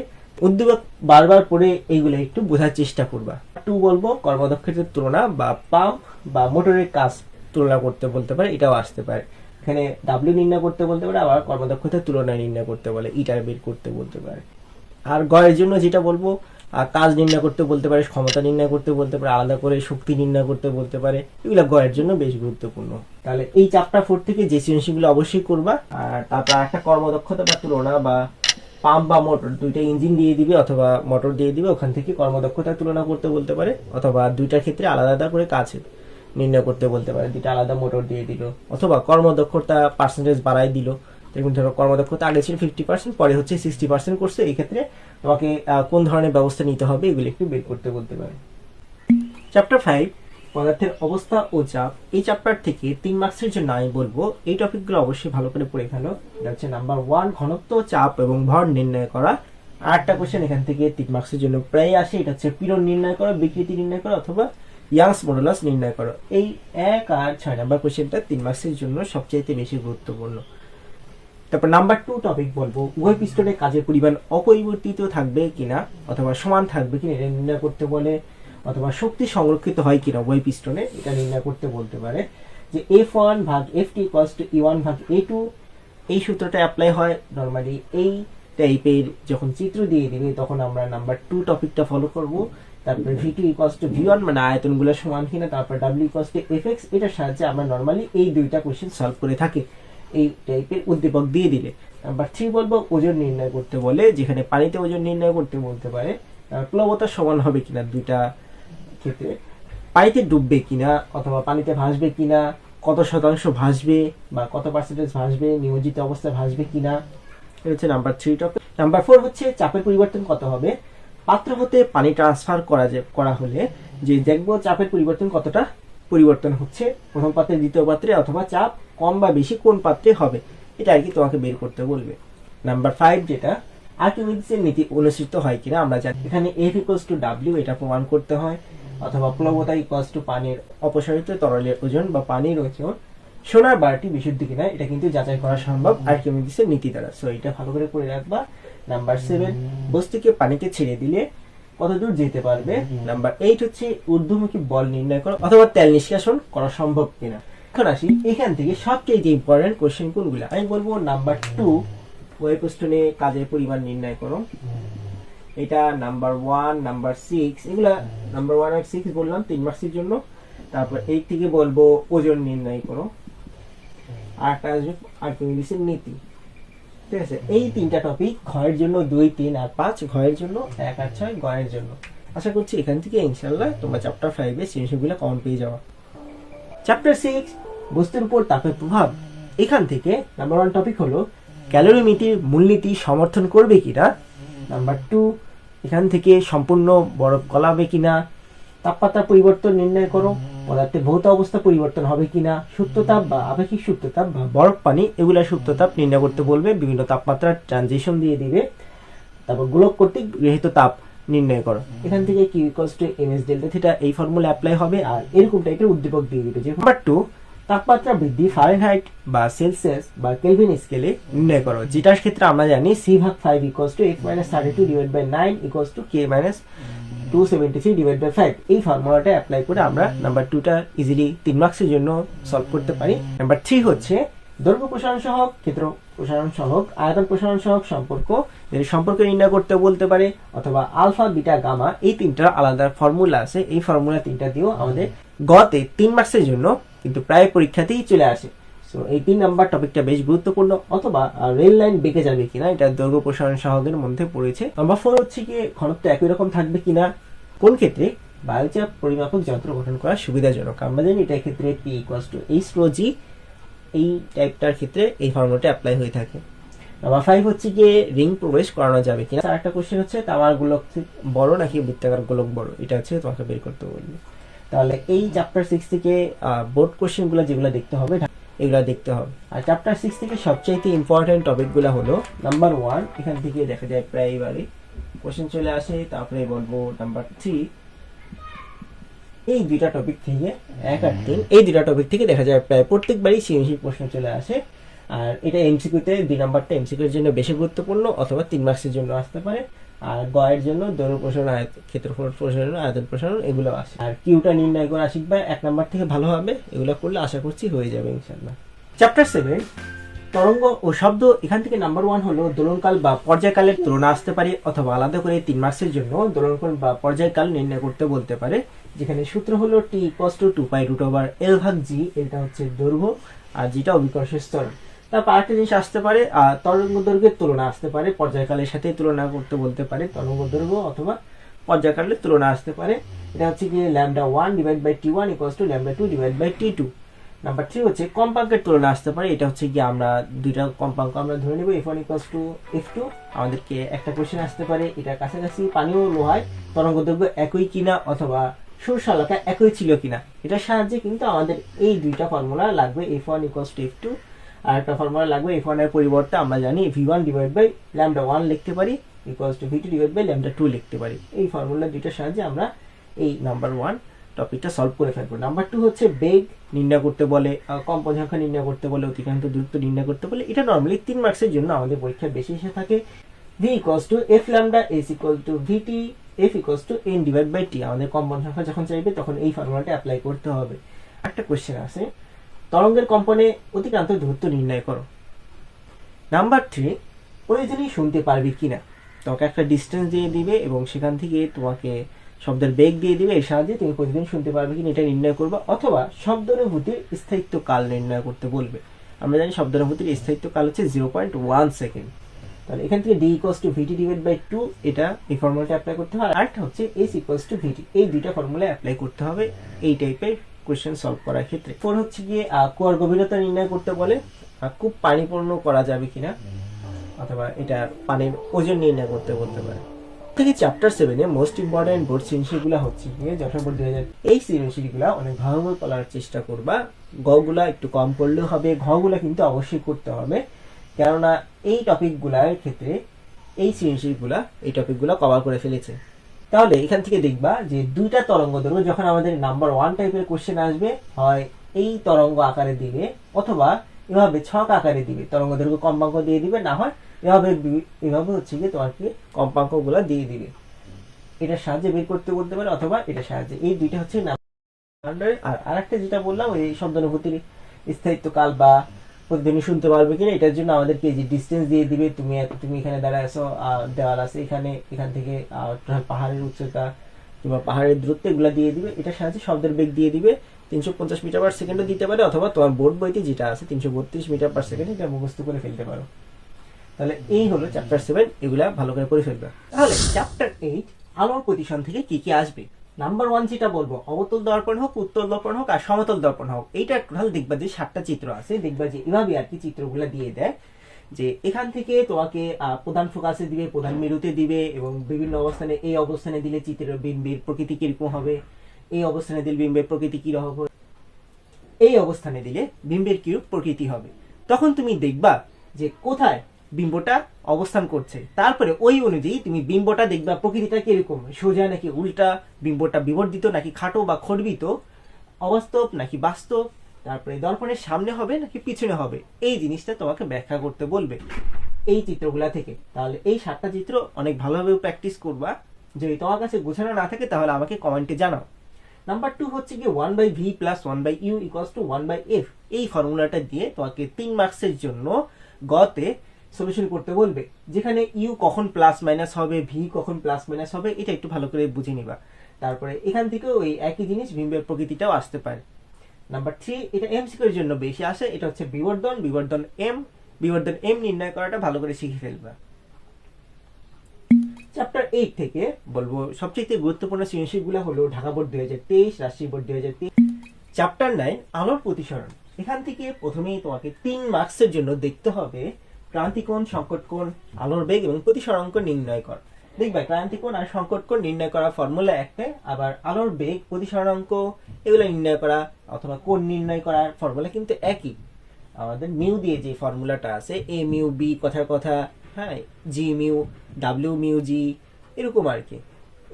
উদ্দীপক বারবার পড়ে এইগুলো একটু বোঝার চেষ্টা করবা। 2 বলবো কর্মদক্ষতার তুলনা বা পাম্প বা মোটরের কাজ তুলনা করতে বলতে পারে, এটাও আসতে পারে। এখানে ডাব্লিউ নির্ণয় করতে বলতে পারে, আবার কর্মদক্ষতার তুলনা নির্ণয় করতে বলে, ইটার বের করতে বলতে পারে। আর গয়ের জন্য যেটা বলবো কাজ নির্ণয় করতে বলতে পারে, ক্ষমতা নির্ণয় করতে বলতে পারে, আলাদা করে শক্তি নির্ণয় করতে বলতে পারে। এগুলো গয়ের জন্য বেশ গুরুত্বপূর্ণ। তাহলে এই চ্যাপ্টার 4 থেকে যে সৃজনশীলগুলো অবশ্যই করবা। আর তারপর একটা কর্মদক্ষতা বা তুলনা, বা পাম্প বা মোটর দুইটা ইঞ্জিন দিয়ে দিবে অথবা মোটর দিয়ে দিবে, ওখান থেকে কর্মদক্ষতা তুলনা করতে বলতে পারে, অথবা দুইটার ক্ষেত্রে আলাদা আলাদা করে কাজ নির্ণয় করতে বলতে পারে, দুইটা আলাদা মোটর দিয়ে দিল, অথবা কর্মদক্ষতা পার্সেন্টেজ বাড়াই দিল। যেমন ধরো কর্মদক্ষতা আগে ছিল 50%, পরে হচ্ছে 60% করছে, এই ক্ষেত্রে তোমাকে কোন ধরনের ব্যবস্থা নিতে হবে এগুলো একটু বের করতে বলতে পারে। চ্যাপ্টার 5 পদার্থের অবস্থা ও চাপ। এই চ্যাপ্টার থেকে 3 মার্কসের জন্য আমি বলবো এই টপিকগুলো অবশ্যই ভালো করে পড়ে ফেলো। এটা হচ্ছে নাম্বার 1 ঘনত্ব, চাপ এবং ভর নির্ণয় করা। আর একটা কোশ্চেন এখান থেকে 3 মার্কসের জন্য প্রায় আসে, এটা হচ্ছে পীড়ন নির্ণয় করা, বিকৃতি নির্ণয় করা অথবা ইয়াংস মডুলাস নির্ণয় করো। এই 1 আর 6 নাম্বার কোশ্চেনটা 3 মার্কসের জন্য সবচেয়ে বেশি গুরুত্বপূর্ণ। তারপর নাম্বার 2 টপিক বলবো উভয় পিস্টনে কাজের পরিমাণ অপরিবর্তিত থাকবে কিনা অথবা সমান থাকবে কিনা এটা নির্ণয় করতে বলে, অথবা শক্তি সংরক্ষিত হয় কিনা উভয় পিস্টনে এটা নির্ণয় করতে বলতে পারে। যে F1 ভাগ FT ইকুয়ালস টু E1 ভাগ A2, এই সূত্রটা অ্যাপ্লাই হয় নরমালি এই টাইপের যখন চিত্র দিয়ে দিবে তখন আমরা নাম্বার 2 টপিকটা ফলো করব। তারপর V2 ইকুয়ালস টু V1 মানে আয়তনগুলো সমান কিনা, তারপর W ইকুয়ালস টু Fx, এটার সাহায্যে আমরা নরমালি এই দুইটা কোশ্চেন সলভ করে থাকি এই টাইপের উদ্দীপক দিয়ে দিলে। নাম্বার 3 বলবো ওজন নির্ণয় করতে বলে, যেখানে পানিতে ওজন নির্ণয় করতে বলতে পারে। প্লবতা সমান হবে কিনা দুইটা ক্ষেত্রে, পানিতে ডুববে কিনা অথবা পানিতে ভাসবে কিনা, কত শতাংশ ভাসবে বা কত পার্সেন্টেজ ভাসবে, নিয়োজিত অবস্থায় ভাসবে কিনা, এটা হচ্ছে নাম্বার 3 টপিক। নাম্বার 4 হচ্ছে চাপের পরিবর্তন কত হবে। পাত্র হতে পানি ট্রান্সফার করা হলে যে দেখবো চাপের পরিবর্তন কতটা পরিবর্তন হচ্ছে প্রথম পাত্রে দ্বিতীয় পাত্রে, অথবা চাপ কম বা বেশি কোন পাত্রে হবে, এটা আর কি তোমাকে বের করতে বলবে। নাম্বার 5 যেটা আর্কিমিডিসের নীতি অনুসৃত হয় কিনা আমরা জানি, এখানে F ইকুয়ালস টু W এটা প্রমাণ করতে হয়, অথবা প্লবতা ইকুয়ালস টু পানির অপসারিত তরলের ওজন বা পানির ওজন, সোনার বারটি বিশুদ্ধ কিনা এটা কিন্তু যাচাই করা সম্ভব আর্কিমিডিসের নীতি দ্বারা। সো এটা ভালো করে পড়ে রাখবা। নাম্বার 7 বস্তুকে পানিতে ছেড়ে দিলে কত দূর যেতে পারবে। নাম্বার 8 হচ্ছে ঊর্ধ্বমুখী বল নির্ণয় করা অথবা তেল নিষ্কাশন করা সম্ভব কিনা। এখন আসি এখান থেকে সবচেয়ে ইম্পর্টেন্ট কোশ্চেন কোনগুলো, আমি বলবো নাম্বার 2 ওই প্রশ্নে কাজের পরিমাণ নির্ণয় করো, এটা নাম্বার 1 নাম্বার 6, এগুলা নাম্বার 1 আর 6 বললাম 3 মার্কসের জন্য। তারপর 8 থেকে বলবো ওজন নির্ণয় করো, আর একটা আসবে আর্কিমিডিসের নীতি। ঠিক আছে, এই 3টা টপিক ঘয়ের জন্য 2, 3 আর 5, ঘয়ের জন্য 1 আর 6, গয়ের জন্য। আশা করছি এখান থেকে ইনশাআল্লাহ তোমরা চ্যাপ্টার 5 এর সৃজনশীলগুলো কমন পেয়ে যাওয়া। চ্যাপ্টার 6 বস্তুর উপর তাপের প্রভাব। এখান থেকে নাম্বার 1 টপিক হলো ক্যালোরিমিতির মূলনীতি সমর্থন করবে কিনা। নাম্বার 2 এখান থেকে সম্পূর্ণ বরফ গলাবে কিনা। তাপমাত্রা পরিবর্তন নির্ণয় করো, পদার্থের ভৌত অবস্থা পরিবর্তন হবে কিনা। সূত্রতাপ বা আপেক্ষিক সূত্রতাপ বা বরফ পানি, এগুলা সূত্রতাপ নির্ণয় করতে বলবে, বিভিন্ন তাপমাত্রার ট্রানজিশন দিয়ে দিবে। তারপর গোলক কর্তৃক গৃহীত তাপ নির্ণয় করো, এখান থেকে Q equals to ms delta theta এই ফর্মুলা অ্যাপ্লাই হবে, আর এরকম টাইপের উদ্দীপক দিয়ে দিবে। যে নাম্বার 2 তাপমাত্রা বৃদ্ধি ফারেনহাইট বা সেলসিয়াস বা কেলভিন স্কেলে নির্ণয় করো, যেটার ক্ষেত্রে আমরা জানি C/5 equals to F - 32 divide by 9 equals to K - 273 divide by 5। এই ফর্মুলাটা অ্যাপ্লাই করে আমরা নাম্বার 2টা ইজিলি 3 মার্কসের জন্য সলভ করতে পারি। নাম্বার 3 হচ্ছে দৈর্ঘ্য প্রসারণ সহগ, ক্ষেত্র প্রসারণ সহগ, আয়তন প্রসারণ সহগ সম্পর্ক নির্ণয় করতে বলতে পারে, অথবা আলফা বিটা গামা, এই 3টার আলাদা ফর্মুলা আছে। এই ফর্মুলা 3টা দিয়েও আমাদের গতে 3 মার্কসের জন্য কিন্তু প্রায় পরীক্ষাতেই চলে আসে। সো এই 3 নাম্বার টপিকটা বেশ গুরুত্বপূর্ণ। অথবা রেল লাইন বেঁকে যাবে কিনা, এটা দৈর্ঘ্য প্রসারণ সহগের মধ্যে পড়েছে। নাম্বার 4 হচ্ছে কি ঘনত্ব একই রকম থাকবে কিনা, কোন ক্ষেত্রে বায়ুচাপ পরিমাপক যন্ত্র গঠন করা সুবিধাজনক। আমরা জানি এটার ক্ষেত্রে P ইকুয়ালস টু H/g, এই টাইপটার ক্ষেত্রে এই ফর্মুলাটা অ্যাপ্লাই হয়ে থাকে। নাম্বার 5 হচ্ছে গিয়ে রিং প্রবেশ করানো যাবে কিনা। আর একটা কোশ্চেন হচ্ছে তামার গোলক বড় নাকি বৃত্তাকার গোলক বড়, এটা হচ্ছে তোমাকে বের করতে বলবে। তাহলে এই চ্যাপ্টার 6 থেকে বোর্ড কোশ্চেনগুলো যেগুলো দেখতে হবে এগুলো দেখতে হবে। আর চ্যাপ্টার 6 থেকে সবচাইতে ইম্পর্টেন্ট টপিকগুলো হলো নাম্বার 1, এখান থেকে দেখা যায় প্রায়বারই কোশ্চেন চলে আসে। তারপরে বলবো নাম্বার 3, এই দুইটা টপিক থেকে 1 আর 3, এই দুইটা টপিক থেকে দেখা যায় প্রায় প্রত্যেকবারই সৃজনশীল প্রশ্ন চলে আসে। আর এটা এমসিকিউতে 2 নাম্বারটা এমসিকিউর জন্য বেশি গুরুত্বপূর্ণ, অথবা 3 মার্কসের জন্য আসতে পারে। আর গয়ের জন্য দৈর্ঘ্য প্রসারণ, ক্ষেত্রফল প্রসারণ, আয়তন প্রসারণ এগুলো আসে। আর কিউটা নির্ণয় করে শিখবে 1 নাম্বার থেকে ভালো হবে। এগুলো করলে আশা করছি হয়ে যাবে ইনশাআল্লাহ। চ্যাপ্টার 7 তরঙ্গ ও শব্দ এখান থেকে নাম্বার 1 হলো দোলনকাল বা পর্যায়কালের তুলনা আসতে পারে, অথবা আলাদা করে 3 মার্কসের জন্য দোলনকাল বা পর্যায়কাল নির্ণয় করতে বলতে পারে, যেখানে সূত্র হলো t = 2π√L/g। এটা হচ্ছে দৈর্ঘ্য আর যেটা অভিকর্ষের ত্বরণ। তারপর আরেকটা জিনিস আসতে পারে, তরঙ্গ দৈর্ঘ্যের তুলনা আসতে পারে, পর্যায়কালের সাথে তুলনা করতে বলতে পারে, তরঙ্গ দৈর্ঘ্য অথবা পর্যায়কালের তুলনা আসতে পারে। এটা হচ্ছে কি λ1/t1 = λ2/t2। নাম্বার 3 হচ্ছে কম্পাঙ্কের তুলনা আসতে পারে। এটা হচ্ছে কি আমরা দুইটা কম্পাঙ্ক আমরা ধরে নেব, f1 = f2। আমাদেরকে একটা কোশ্চেন আসতে পারে এটার কাছাকাছি পানি ও লোহায় তরঙ্গ দৈর্ঘ্য একই কিনা, অথবা সরসালকা একই ছিল কিনা। এটার সাহায্যে কিন্তু আমাদের এই দুইটা ফর্মুলা লাগবে, f1 = f2, আর একটা ফর্মুলা লাগবে f1 এর পরিবর্তে আমরা জানি v1/λ1 লিখতে পারি v2/λ2 লিখতে পারি। এই ফর্মুলা দুইটার সাহায্যে আমরা এই নাম্বার 1 টপিকটা সলভ করে ফেলবো। নাম্বার 2 হচ্ছে বেগ নির্ণয় করতে বলে, কম্পন সংখ্যা নির্ণয় করতে বলে, অতিক্রান্ত দূরত্ব নির্ণয় করতে বলে। এটা নরমালি 3 মার্কসের জন্য আমাদের পরীক্ষায় বেশি এসে থাকে। v = f λ, s = vt, f = n/t। আমাদের কম্পন সংখ্যা যখন চাইবে তখন এই ফর্মুলাটা অ্যাপ্লাই করতে হবে। একটা কোশ্চেন আছে, তরঙ্গের কম্পনে অতিক্রান্ত দূরত্ব নির্ণয় করো। নাম্বার 3, প্রয়োজনই শুনতে পারবে কিনা। তোমাকে একটা ডিস্টেন্স দিয়ে দিবে এবং সেখান থেকে তোমাকে শব্দের বেগ দিয়ে দিবে, এর সাহায্যে তুমি প্রতিদিন শুনতে পারবে কিনা এটা নির্ণয় করবে, অথবা শব্দানুভূতির স্থায়িত্ব কাল নির্ণয় করতে বলবে। আমরা জানি শব্দানুভূতির স্থায়িত্ব কাল হচ্ছে 0.1 সেকেন্ড। তাহলে এখান থেকে d = vt/2, এটা এই ফর্মুলাটা অ্যাপ্লাই করতে হবে। আর একটা হচ্ছে s = vt। এই দুইটা ফর্মুলা অ্যাপ্লাই করতে হবে এই টাইপের কোশ্চেন সলভ করার ক্ষেত্রে। 4 হচ্ছে গিয়ে কুয়ার গভীরতা নির্ণয় করতে বলে, খুব পানিপূর্ণ করা যাবে কিনা, অথবা এটা পানির ওজন নির্ণয় করতে বলতে পারে। থেকে চ্যাপ্টার 7 এ মোস্ট ইম্পর্টেন্ট বোর্ড সৃজনশীলগুলো হচ্ছে গিয়ে যশোর 2000। এই সৃজনশীলগুলো অনেক ভালোভাবে করার চেষ্টা করবা। গগুলা একটু কম করলেও হবে, ঘগুলা কিন্তু অবশ্যই করতে হবে, কেননা এই টপিকগুলোর ক্ষেত্রে এই সৃজনশীলগুলা এই টপিকগুলো কভার করে ফেলেছে। তাহলে এখান থেকে দেখবা যে দুইটা তরঙ্গ দৈর্ঘ্য যখন আমাদের নাম্বার 1 টাইপের কোশ্চেন আসবে, হয় এই তরঙ্গ আকারে দিবে, অথবা এভাবে ছক আকারে দিবে, তরঙ্গ দৈর্ঘ্য কম্পাঙ্ক দিয়ে দিবে, না হয় এভাবে হচ্ছে গিয়ে তোমাকে কম্পাঙ্ক গুলা দিয়ে দিবে। এটার সাহায্যে বের করতে বলতে পারে, অথবা এটার সাহায্যে। এই দুইটা হচ্ছে নাম্বার। আর আরেকটা যেটা বললাম ওই শব্দানুভূতির স্থায়িত্ব কাল বা প্রতিদিনই শুনতে পারবে কিনা, এটার জন্য আমাদেরকে যে ডিস্টেন্স দিয়ে দিবে, তুমি এখানে দাঁড়ায় আছো, দেওয়াল আছে এখান থেকে পাহাড়ের উচ্চতা কিংবা পাহাড়ের দূরত্ব এগুলা দিয়ে দিবে। এটার সাহায্যে শব্দের বেগ দিয়ে দিবে, 350 মিটার/সেকেন্ডও দিতে পারে, অথবা তোমার বোর্ড বইতে যেটা আছে 332 মিটার/সেকেন্ড, এটা মুখস্থ করে ফেলতে পারো। তাহলে এই হলো চ্যাপ্টার 7, এগুলা ভালো করে পড়ে ফেলবে। তাহলে চ্যাপ্টার 8, আলোর প্রতিসন থেকে কি কি আসবে। নাম্বার 1 যেটা বলবো, অবতল দর্পণ হোক, উত্তল দর্পণ হোক আর সমতল দর্পণ হোক, এইটা টোটাল দেখবা যে 7টা চিত্র আছে। দেখবা যে এভাবে আর কি চিত্রগুলো দিয়ে দেয়, যে এখান থেকে তোমাকে প্রধান ফোকাসে দিবে, প্রধান মেরুতে দিবে, এবং বিভিন্ন অবস্থানে, এই অবস্থানে দিলে চিত্রের বিম্বের প্রকৃতি কিরকম হবে, এই অবস্থানে দিলে বিম্বের প্রকৃতি কিরকম হবে, এই অবস্থানে দিলে বিম্বের কিরূপ প্রকৃতি হবে। তখন তুমি দেখবা যে কোথায় বিম্বটা অবস্থান করছে, তারপরে ওই অনুযায়ী তুমি বিম্বটা দেখবা প্রকৃতিটা কিরকম, সোজা নাকি উল্টা, বিম্বটা বিবর্ধিত নাকি খাটো বা খর্বিত, অবাস্তব নাকি বাস্তব, তারপরে দর্পণের সামনে হবে নাকি পিছনে হবে, এই জিনিসটা তোমাকে ব্যাখ্যা করতে বলবে এই চিত্রগুলা থেকে। তাহলে এই 7টা চিত্র অনেক ভালোভাবে প্র্যাকটিস করবা। যদি তোমার কাছে গোছানো না থাকে তাহলে আমাকে কমেন্টে জানাও। নাম্বার 2 হচ্ছে কি 1/v + 1/u = 1/f। এই ফর্মুলাটা দিয়ে তোমাকে 3 মার্কসের জন্য গতে সলিউশন করতে বলবে, যেখানে ইউ কখন প্লাস মাইনাস হবে, ভি কখন প্লাস মাইনাস হবে, এটা একটু ভালো করে বুঝে নিবা। তারপরে এখান থেকে ওই একই জিনিস বিম্বের প্রকৃতিটাও আসতে পারে। নাম্বার 3, এটা এমসিকিউ এর জন্য বেশি আসে, এটা হচ্ছে বিবর্ধন এম নির্ণয় করাটা ভালো করে শিখে ফেলবা। চ্যাপ্টার 8 থেকে বলবো সবচেয়ে গুরুত্বপূর্ণ সৃজনশীলগুলো হলো Dhaka board 2023, Rajshahi board 2023। Chapter 9, আলোর প্রতিসরণ। এখান থেকে প্রথমেই তোমাকে 3 মার্কসের জন্য দেখতে হবে ক্রান্তিকোণ, সংকটকোণ, আলোর বেগ এবং প্রতিসরাঙ্ক নির্ণয় কর। দেখবা ক্রান্তিকোণ আর সংকটকোণ নির্ণয় করা ফর্মুলা একটাই, আবার আলোর বেগ, প্রতিসরাঙ্ক এগুলো নির্ণয় করা অথবা কোণ নির্ণয় করার ফর্মুলা কিন্তু একই। আমাদের মিউ দিয়ে যে ফর্মুলাটা আছে, এ মিউ বি কথার কথা, হ্যাঁ, জি মিউ ডাব্লিউ মিউ জি, এরকম আর কি।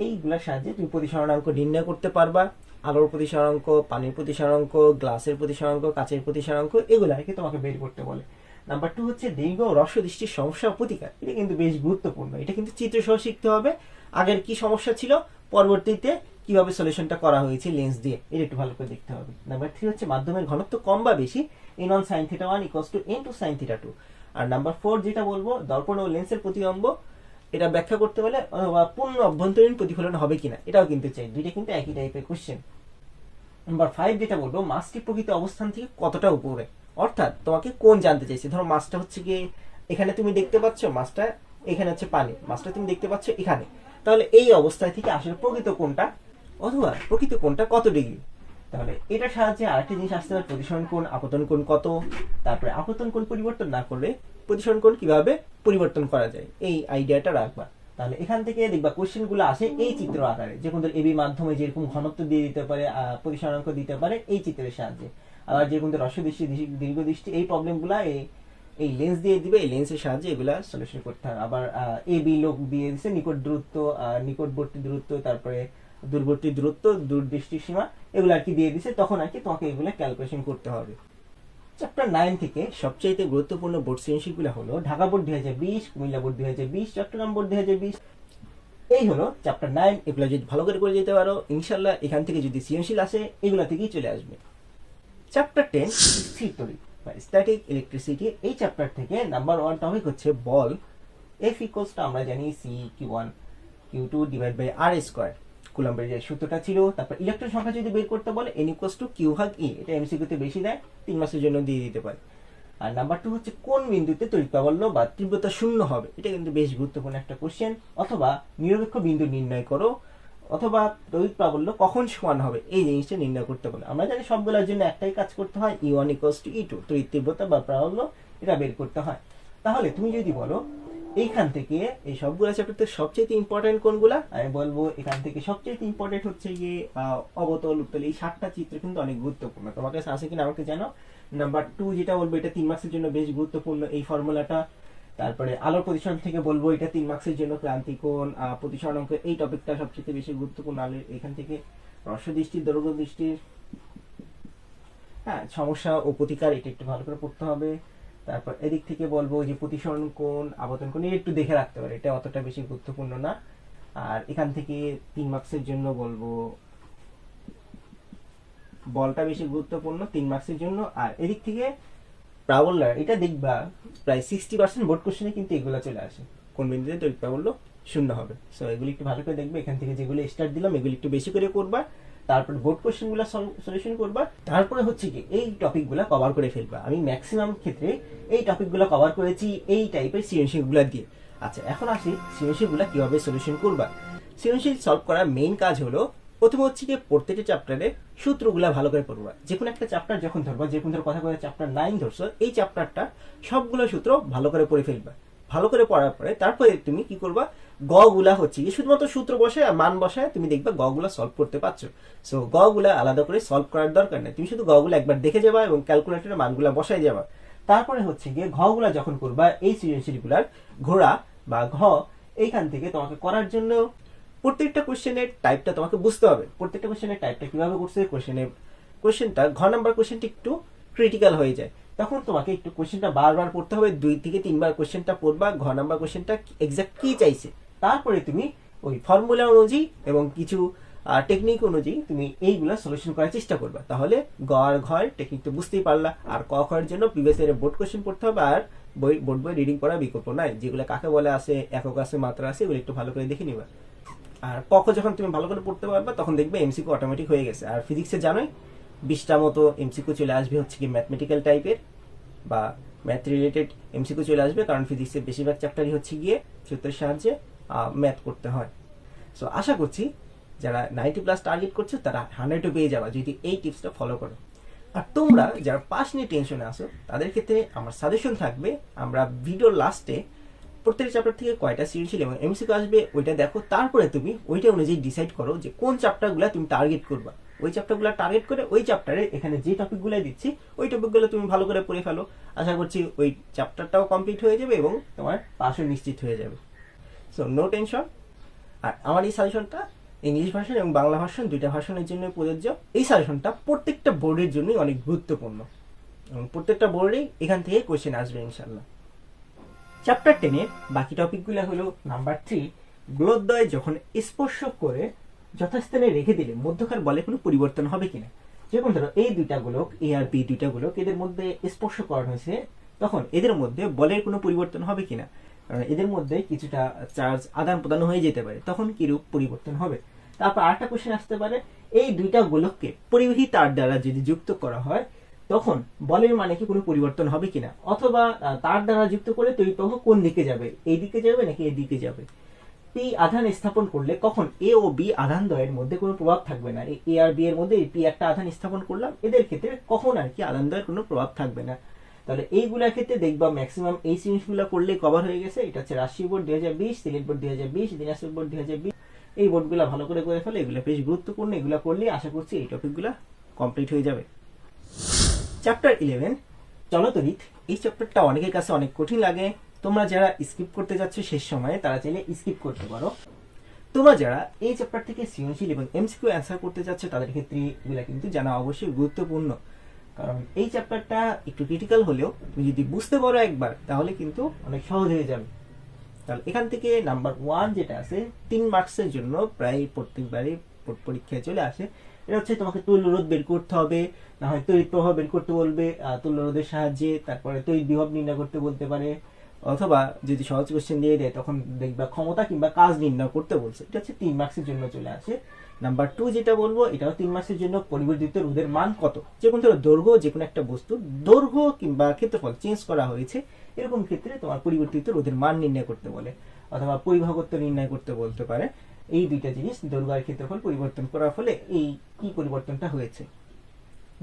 এইগুলোর সাহায্যে তুমি প্রতিসরাঙ্ক নির্ণয় করতে পারবা। আলোর প্রতিসরাঙ্ক, পানির প্রতিসরাঙ্ক, গ্লাসের প্রতিসরাঙ্ক, কাচের প্রতিসরাঙ্ক, এগুলো আর কি তোমাকে বের করতে বলে। নাম্বার 2 হচ্ছে দীর্ঘ ও হ্রস্ব দৃষ্টির সমস্যা ও প্রতিকার। এটা কিন্তু বেশ গুরুত্বপূর্ণ, এটা কিন্তু চিত্র সহ শিখতে হবে। আগের কি সমস্যা ছিল, পরবর্তীতে কিভাবে সলিউশনটা করা হয়েছে লেন্স দিয়ে, এটা একটু ভালো করে দেখতে হবে। নাম্বার 3 হচ্ছে মাধ্যমের ঘনত্ব কম বা বেশি n1 sin θ 1 = n2 sin θ 2। আর নাম্বার 4 যেটা বলবো, দর্পণ ও লেন্সের প্রতিবিম্ব এটা ব্যাখ্যা করতে বলে অথবা পূর্ণ অভ্যন্তরীণ প্রতিফলন হবে কিনা, এটাও কিন্তু চাই। দুইটা কিন্তু একই টাইপের কোশ্চেন। নাম্বার 5 যেটা বলবো, মাছটি প্রকৃত অবস্থান থেকে কতটা উপরে, অর্থাৎ তোমাকে কোন জানতে চাইছে। ধরো মাছটা হচ্ছে গিয়ে এখানে তুমি দেখতে পাচ্ছ, মাছটা এখানে হচ্ছে পানি, মাছটা তুমি দেখতে পাচ্ছ এখানে, তাহলে এই অবস্থায় থেকে আসলে প্রকৃত কোণটা অথবা প্রকৃত কোণটা কত ডিগ্রি। তাহলে এটার সাহায্যে আরেকটা জিনিস আসতে পারে, প্রতিসরণ কোণ, আপতন কোণ কত, তারপরে আপতন কোণ পরিবর্তন না করলে প্রতিসরণ কোণ কিভাবে পরিবর্তন করা যায়, এই আইডিয়াটা রাখবা। তাহলে এখান থেকে দেখবা কোশ্চেন গুলো আসে এই চিত্র আকারে, যে কোনো এবি মাধ্যমে যেরকম ঘনত্ব দিয়ে দিতে পারে, প্রতিসরাঙ্ক দিতে পারে এই চিত্রের সাহায্যে। আবার যেরকম হ্রস্ব দৃষ্টি, দীর্ঘ দৃষ্টি, এই প্রবলেম গুলা এই লেন্স দিয়ে দিবে, এই লেন্সের সাহায্যে এগুলা সলিউশন করতে হবে। আবার এবি লোক দিয়ে দিচ্ছে নিকট দূরত্ব, নিকটবর্তী দূরত্ব, তারপরে দূরবর্তী দূরত্ব, দূরদৃষ্টি সীমা, এগুলো আর কি দিয়ে দিচ্ছে, তখন আর কি তোমাকে এগুলো ক্যালকুলেশন করতে হবে। চ্যাপ্টার 9 থেকে সবচাইতে গুরুত্বপূর্ণ বোর্ড সৃজনশীলগুলো হলো Dhaka board 2020, Comilla board 2020, Chittagong board 2020। এই হলো চ্যাপ্টার 9। এগুলো যদি ভালো করে যেতে পারো, ইনশাল্লাহ এখান থেকে যদি সৃজনশীল আসে এগুলো থেকেই চলে আসবে। চ্যাপ্টার 10 স্থির তড়িৎ বা স্ট্যাটিক ইলেকট্রিসিটি। এই চ্যাপ্টার থেকে নাম্বার 1 টপিক হচ্ছে বল। F = আমরা জানি C/Q1 Q2 / R², কুলম্বের যে সূত্রটা ছিল। তারপর ইলেকট্রন সংখ্যা যদি বের করতে বলে n = Q/E, এটা এমসিকিউ তে বেশি দেয়, 3 মাসের জন্য দিয়ে দিতে পারে। আর নাম্বার 2 হচ্ছে কোন বিন্দুতে তড়িৎ প্রাবল্য বা তীব্রতা শূন্য হবে, এটা কিন্তু বেশ গুরুত্বপূর্ণ একটা কোশ্চেন। অথবা নিরপেক্ষ বিন্দু নির্ণয় করো, অথবা তড়িৎ প্রাবল্য কখন সমান হবে, এই জিনিসটা নির্ণয় করতে বলে। আমরা জানি সবগুলোর জন্য একটাই কাজ করতে হয়, E1 = E2, তড়িৎ তীব্রতা বা প্রাবল্য, এটা বের করতে হয়। তাহলে তুমি যদি বলো এইখান থেকে এই সবগুলো চ্যাপ্টারতে সবচেয়ে ইম্পর্টেন্ট কোনগুলা, আমি বলবো এখান থেকে সবচেয়ে ইম্পর্টেন্ট হচ্ছে গিয়ে অবতল, উত্তল, এই 7টা চিত্র কিন্তু অনেক গুরুত্বপূর্ণ। তোমার কাছে আছে কিনা আমাকে জানো। নাম্বার 2 যেটা বলবো, এটা 3 মার্কসের জন্য বেশ গুরুত্বপূর্ণ এই ফর্মুলাটা। তারপরে আলোর প্রতিসরণ থেকে বলবো, এটা 3 মার্কসের জন্য ক্রান্তি কোণ, প্রতিসরণ অঙ্ক, এই টপিকটা সবচেয়ে বেশি গুরুত্বপূর্ণ। আলোর এখান থেকে হ্রস্ব দৃষ্টির, দৈর্ঘ্য দৃষ্টির সমস্যা ও প্রতিকার, এটা একটু ভালো করে পড়তে হবে। তারপর এদিক থেকে বলবো যে প্রতিসরণ কোণ, আবর্তন কোণ, একটু দেখে রাখতে পারে, এটা অতটা বেশি গুরুত্বপূর্ণ না। আর এখান থেকে 3 মার্কসের জন্য বলবো বলটা বেশি গুরুত্বপূর্ণ 3 মার্কসের জন্য। আর এদিক থেকে প্রাবল্য, এটা দেখবা প্রায় 60% বোর্ড কোশ্চেনে কিন্তু এগুলো চলে আসে, কোন বিন্দুতে তড়িৎ প্রাবল্য শূন্য হবে। সো এগুলি একটু ভালো করে দেখবে, এখান থেকে যেগুলো স্টার্ট দিলাম এগুলি একটু বেশি করে করবা, তারপর বোর্ড কোশ্চেনগুলো সলিউশন করবা, তারপরে হচ্ছে কি এই টপিকগুলো কভার করে ফেলবা। আমি ম্যাক্সিমাম ক্ষেত্রে এই টপিকগুলো কভার করেছি এই টাইপের সৃজনশীলগুলো দিয়ে। আচ্ছা, এখন আসি সৃজনশীলগুলো কিভাবে সলিউশন করবা। সৃজনশীল সলভ করার মেইন কাজ হলো, প্রথমে হচ্ছে কি প্রত্যেকটা চ্যাপ্টারে সূত্রগুলো ভালো করে পড়বা। যে কোনো একটা চ্যাপ্টার যখন ধরবা, যে কোনো কথা বলে চ্যাপ্টার 9 ধরছো, এই চ্যাপ্টারটা সবগুলো সূত্র ভালো করে পড়ে ফেলবা। ভালো করে পড়ার পরে তারপরে তুমি কি করবা, গগুলা হচ্ছে শুধুমাত্র সূত্র বসায় আর মান বসায় তুমি দেখবা গগুলা সলভ করতে পারছো। সো গগুলা আলাদা করে সলভ করার দরকার নেই, তুমি শুধু গগুলা একবার দেখে যাবা এবং ক্যালকুলেটরে মানগুলা বসাই যাবা। তারপরে হচ্ছে গিয়ে ঘগুলা যখন করবা, এই সৃজনশীলগুলার ঘোড়া বা ঘ, এইখান থেকে তোমাকে করার জন্য প্রত্যেকটা কোশ্চেনের টাইপটা তোমাকে বুঝতে হবে। প্রত্যেকটা কোশ্চেনের টাইপটা কিভাবে করছে, কোশ্চেনটা ঘ নাম্বার কোশ্চেনটা একটু ক্রিটিক্যাল হয়ে যায়, তখন তোমাকে একটু কোশ্চেনটা বারবার পড়তে হবে, 2 থেকে 3 বার কোশ্চেনটা পড়বা, ঘ নাম্বার কোশ্চেনটা এক্সাক্ট কি চাইছে। তারপরে তুমি ওই ফর্মুলা অনুযায়ী এবং কিছু টেকনিক অনুযায়ী তুমি এইগুলা সলিউশন করার চেষ্টা করবা। তাহলে গ আর ঘয়ের টেকনিকটা বুঝতেই পারলা। আর ক খয়ের জন্য প্রিভিয়াস ইয়ারের বোর্ড কোশ্চেন পড়তে হবে, আর বোর্ড বই রিডিং করা বিকল্প নাই। যেগুলো কাকে বলে আছে, একক আছে, মাত্রা আছে, এগুলো একটু ভালো করে দেখে নিবা। আর ক খ যখন তুমি ভালো করে পড়তে পারবা, তখন দেখবে এমসিকিউ অটোমেটিক হয়ে গেছে। আর ফিজিক্সে জানোই 20টা মতো এমসিকিউ চলে আসবে হচ্ছে কি ম্যাথমেটিক্যাল টাইপের বা ম্যাথ রিলেটেড এমসিকিউ চলে আসবে, কারণ ফিজিক্সের বেশিরভাগ চ্যাপ্টারই হচ্ছে গিয়ে সূত্রের সাহায্যে ম্যাথ করতে হয়। সো আশা করছি যারা 90+ টার্গেট করছো তারা 100 পেয়ে যাবা যদি এই টিপসটা ফলো করো। আর তোমরা যারা পাস নিয়ে টেনশনে আসো, তাদের ক্ষেত্রে আমার সাজেশন থাকবে, আমরা ভিডিওর লাস্টে প্রত্যেক চ্যাপ্টার থেকে কয়টা সৃজনশীল এবং এমসিকিউ আসবে ওইটা দেখো, তারপরে তুমি ওইটা অনুযায়ী ডিসাইড করো যে কোন চ্যাপ্টারগুলো তুমি টার্গেট করবা। ওই চ্যাপ্টারগুলো টার্গেট করে ওই চ্যাপ্টারে এখানে যে টপিকগুলো দিচ্ছি ওই টপিকগুলো তুমি ভালো করে পড়ে ফেলো। আশা করছি ওই চ্যাপ্টারটাও কমপ্লিট হয়ে যাবে এবং তোমার পাসও নিশ্চিত হয়ে যাবে। So no tension. আর আমার এই সাজেশনটা ইংলিশ ভার্সন এবং বাংলা ভার্সন, 2টা ভার্সনের জন্য প্রযোজ্য। এই সাজেশনটা প্রত্যেকটা বোর্ডের জন্যই অনেক গুরুত্বপূর্ণ এবং প্রত্যেকটা বোর্ডেই এখান থেকে কোশ্চেন আসবে ইনশাল্লাহ। চ্যাপ্টার 10 এর বাকি টপিকগুলো হলো নাম্বার 3, গোলকদ্বয় যখন স্পর্শ করে যথাস্থানে রেখে দিলে মধ্যকার বলে কোনো পরিবর্তন হবে কিনা। যেরকম ধরো এই দুইটা গোলক এ আর বি, দুইটা গোলক এদের মধ্যে স্পর্শকরণ হয়েছে, তখন এদের মধ্যে বলের কোনো পরিবর্তন হবে কিনা, কারণ এদের মধ্যে কিছুটা চার্জ আদান প্রদান হয়ে যেতে পারে, তখন কিরূপ পরিবর্তন হবে। তারপর আরেকটা কোশ্চেন আসতে পারে, এই দুইটা গোলককে পরিবাহী তার দ্বারা যদি যুক্ত করা হয় তখন বলের মানে কি কোনো পরিবর্তন হবে কিনা, অথবা তার দ্বারা যুক্ত করে তড়িৎ প্রবাহ কোন দিকে যাবে, এই দিকে যাবে নাকি এই দিকে যাবে। পি আধান স্থাপন করলে কখন এ ও বি আধান দ্বয়ের মধ্যে কোনো প্রভাব থাকবে না, এ আর বি এর মধ্যে পি একটা আধান স্থাপন করলাম, এদের ক্ষেত্রে কখন আর কি আধান দ্বয়ের কোনো প্রভাব থাকবে না। তাহলে এইগুলোর ক্ষেত্রে দেখবা ম্যাক্সিমাম এই জিনিসগুলো করলে কভার হয়ে গেছে। এটা হচ্ছে Rajshahi board 2020, Sylhet board 2020, Dinajpur board 2020, এই বোর্ডগুলো ভালো করে ফেলে, এগুলো বেশ গুরুত্বপূর্ণ। এগুলো করলে আশা করছি এই টপিকগুলো কমপ্লিট হয়ে যাবে। চ্যাপ্টার 11 চলতরিৎ। এই চ্যাপ্টারটা অনেকের কাছে অনেক কঠিন লাগে, তোমরা যারা স্কিপ করতে যাচ্ছ শেষ সময়ে তারা চাইলে স্কিপ করতে পারো। তোমরা যারা এই চ্যাপ্টার থেকে সৃজনশীল এবং এমসিকিউ অ্যান্সার করতে যাচ্ছ তাদের ক্ষেত্রে এগুলো কিন্তু জানা অবশ্যই গুরুত্বপূর্ণ, কারণ এই চ্যাপ্টারটা একটু ক্রিটিক্যাল হলেও তুমি যদি বুঝতে পারো একবার তাহলে কিন্তু অনেক সহজ হয়ে যাবে। তাহলে এখান থেকে নাম্বার 1 যেটা আছে 3 মার্কসের জন্য প্রায় প্রত্যেকবারই পরীক্ষায় চলে আসে, এটা হচ্ছে তোমাকে তুল্যরোধ বের করতে হবে, না হয় তড়িৎ প্রবাহ বের করতে বলবে তুল্যরোধের সাহায্যে, তারপরে তড়িৎ বিভব নির্ণয় করতে বলতে পারে, অথবা যদি সহজ কোশ্চেন দিয়ে দেয় তখন দেখবা ক্ষমতা কিংবা কাজ নির্ণয় করতে বলছে। এটা হচ্ছে 3 মার্কসের জন্য চলে আসে। নাম্বার 2 যেটা বলবো এটাও 3 মার্কসের জন্য, পরিবর্তিত রোধের মান কত। যেমন ধরো দৈর্ঘ্য, যে কোনো একটা বস্তু দৈর্ঘ্য কিংবা ক্ষেত্রফল চেঞ্জ করা হয়েছে, এরকম ক্ষেত্রে তোমার পরিবর্তিত রোধের মান নির্ণয় করতে বলে, অথবা পরিবাহকত্ব নির্ণয় করতে বলতে পারে। এই দুইটা জিনিস দৈর্ঘ্য আর ক্ষেত্রফল পরিবর্তন করার ফলে এই কি পরিবর্তনটা হয়েছে।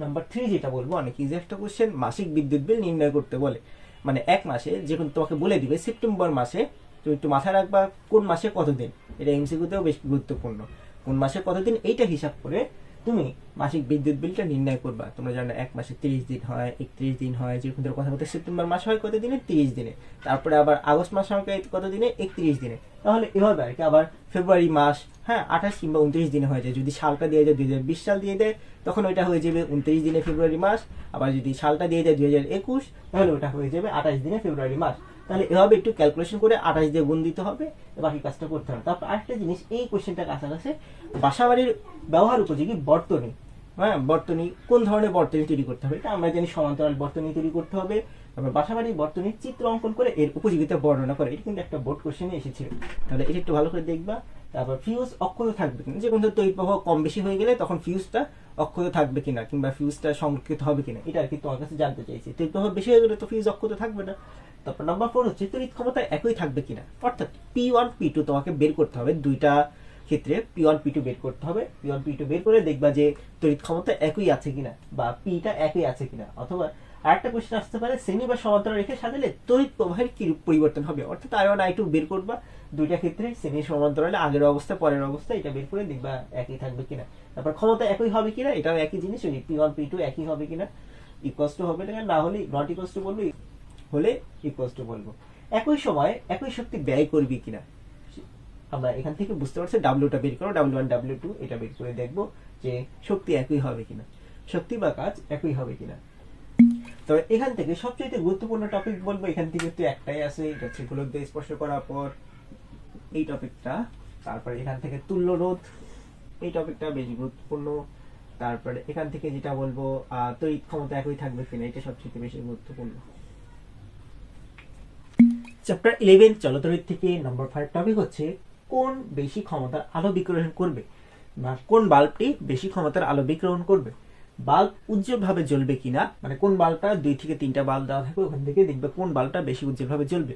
নাম্বার 3 যেটা বলবো অনেক ইজি একটা কোশ্চেন, মাসিক বিদ্যুৎ বিল নির্ণয় করতে বলে। মানে এক মাসে যখন তোমাকে বলে দিবে সেপ্টেম্বর মাসে, তুমি একটু মাথায় রাখবা কোন মাসে কতদিন, এটা এমসিকিউতেও বেশ গুরুত্বপূর্ণ। কোন মাসে কতদিন এইটা হিসাব করে তুমি মাসিক বিদ্যুৎ বিলটা নির্ণয় করবা। তোমরা জানো এক মাসে 30 দিন হয়, 31 দিন হয়, যেরকম ধরো কথা বলতে সেপ্টেম্বর মাস হয় কত দিনে, 30 দিনে, তারপরে আবার আগস্ট মাস হয় কত দিনে, 31 দিনে। তাহলে এভাবে আর কি আবার ফেব্রুয়ারি মাস 28 কিংবা 29 দিনে হয়ে যায়। যদি সালটা দিয়ে যায় 2020 সাল দিয়ে দেয় তখন ওইটা হয়ে যাবে 29 দিনে ফেব্রুয়ারি মাস, আবার যদি সালটা দিয়ে যায় 2021 তাহলে ওটা হয়ে যাবে 28 দিনে ফেব্রুয়ারি মাস। তাহলে এভাবে একটু ক্যালকুলেশন করে 28 দিয়ে গুণ দিতে হবে, বাকি কাজটা করতে হবে। তারপর আরেকটা জিনিস, এই কোশ্চেনটা কাছাকাছি, বাসাবাড়ির ব্যবহার উপযোগী বর্তনী, হ্যাঁ বর্তনী কোন ধরনের বর্তনী তৈরি করতে হবে, এটা আমরা জানি সমান্তরাল বর্তনী তৈরি করতে হবে। তারপর বাসাবাড়ির বর্তনীর চিত্র অঙ্কন করে এর উপযোগিতা বর্ণনা করে, এটা কিন্তু একটা বোর্ড কোশ্চেনে এসেছিল, তাহলে এটা একটু ভালো করে দেখবা। তারপর ফিউজ অক্ষত থাকবে কিনা, যে কোনো তড়িৎ প্রবাহ কম বেশি হয়ে গেলে তখন ফিউজটা অক্ষত থাকবে কিনা কিংবা ফিউজটা সংরক্ষিত হবে কিনা, এটা আর কি তোমার কাছে জানতে চাইছি। তড়িৎ প্রবাহ বেশি হয়ে গেলে তো ফিউজ অক্ষত থাকবে না। তারপর নাম্বার 4 হচ্ছে তড়িৎ ক্ষমতা একই থাকবে কিনা, অর্থাৎ P1 P2 তোমাকে বের করতে হবে, দুইটা ক্ষেত্রে P1 P2 বের করতে হবে। P1 P2 বের করে দেখবা যে তড়িৎ ক্ষমতা একই আছে কিনা বা Pটা একই আছে কিনা। অথবা আরেকটা কোশ্চেন আসতে পারে, শ্রেণী বা সমান্তরাল রেখে সাজালে তড়িৎ প্রবাহের কি পরিবর্তন হবে, অর্থাৎ I1 I2 বের করবা, দুইটা ক্ষেত্রে শ্রেণী সমান্তরালে আগের অবস্থা পরের অবস্থা এটা বের করে দেখবা একই থাকবে কিনা। তারপর ক্ষমতা একই হবে কিনা, এটাও একই জিনিস, ওই P1 P2 একই হবে কিনা, ইকুয়ালস টু হবে না, না হলে নট ইকুয়ালস টু বলবো, হলে ইকুয়ালস টু বলবো। একই সময় একই শক্তি ব্যয় করবি কিনা, আমরা এখান থেকে বুঝতে পারছি ডাব্লিউটা বের করো, W1 W2 এটা বের করে দেখবো যে শক্তি একই হবে কিনা, শক্তি বা কাজ একই হবে কিনা। তবে এখান থেকে সবচেয়ে গুরুত্বপূর্ণ টপিক বলবো, এখান থেকে তো একটাই আছে, এটা হচ্ছে গোলক দিয়ে স্পর্শ করার পর এই টপিকটা। তারপরে এখান থেকে তুল্য রোধ, এই টপিকটা বেশ গুরুত্বপূর্ণ। তারপরে এখান থেকে যেটা বলবো তড়িৎ ক্ষমতা একই থাকবে কিনা, এটা সবচেয়ে বেশি গুরুত্বপূর্ণ। চ্যাপ্টার 11 চলতরিৎ থেকে নাম্বার 5 টপিক হচ্ছে কোন বেশি ক্ষমতার আলো বিকিরণ করবে, বা কোন বাল্বটি বেশি ক্ষমতার আলো বিকিরণ করবে। বাল্ব উজ্জ্বলভাবে জ্বলবে কিনা, মানে কোন বাল্বটা 2 থেকে 3টা বাল্ব দেওয়া থাকবে, ওখান থেকে দেখবে কোন বাল্বটা বেশি উজ্জ্বলভাবে জ্বলবে।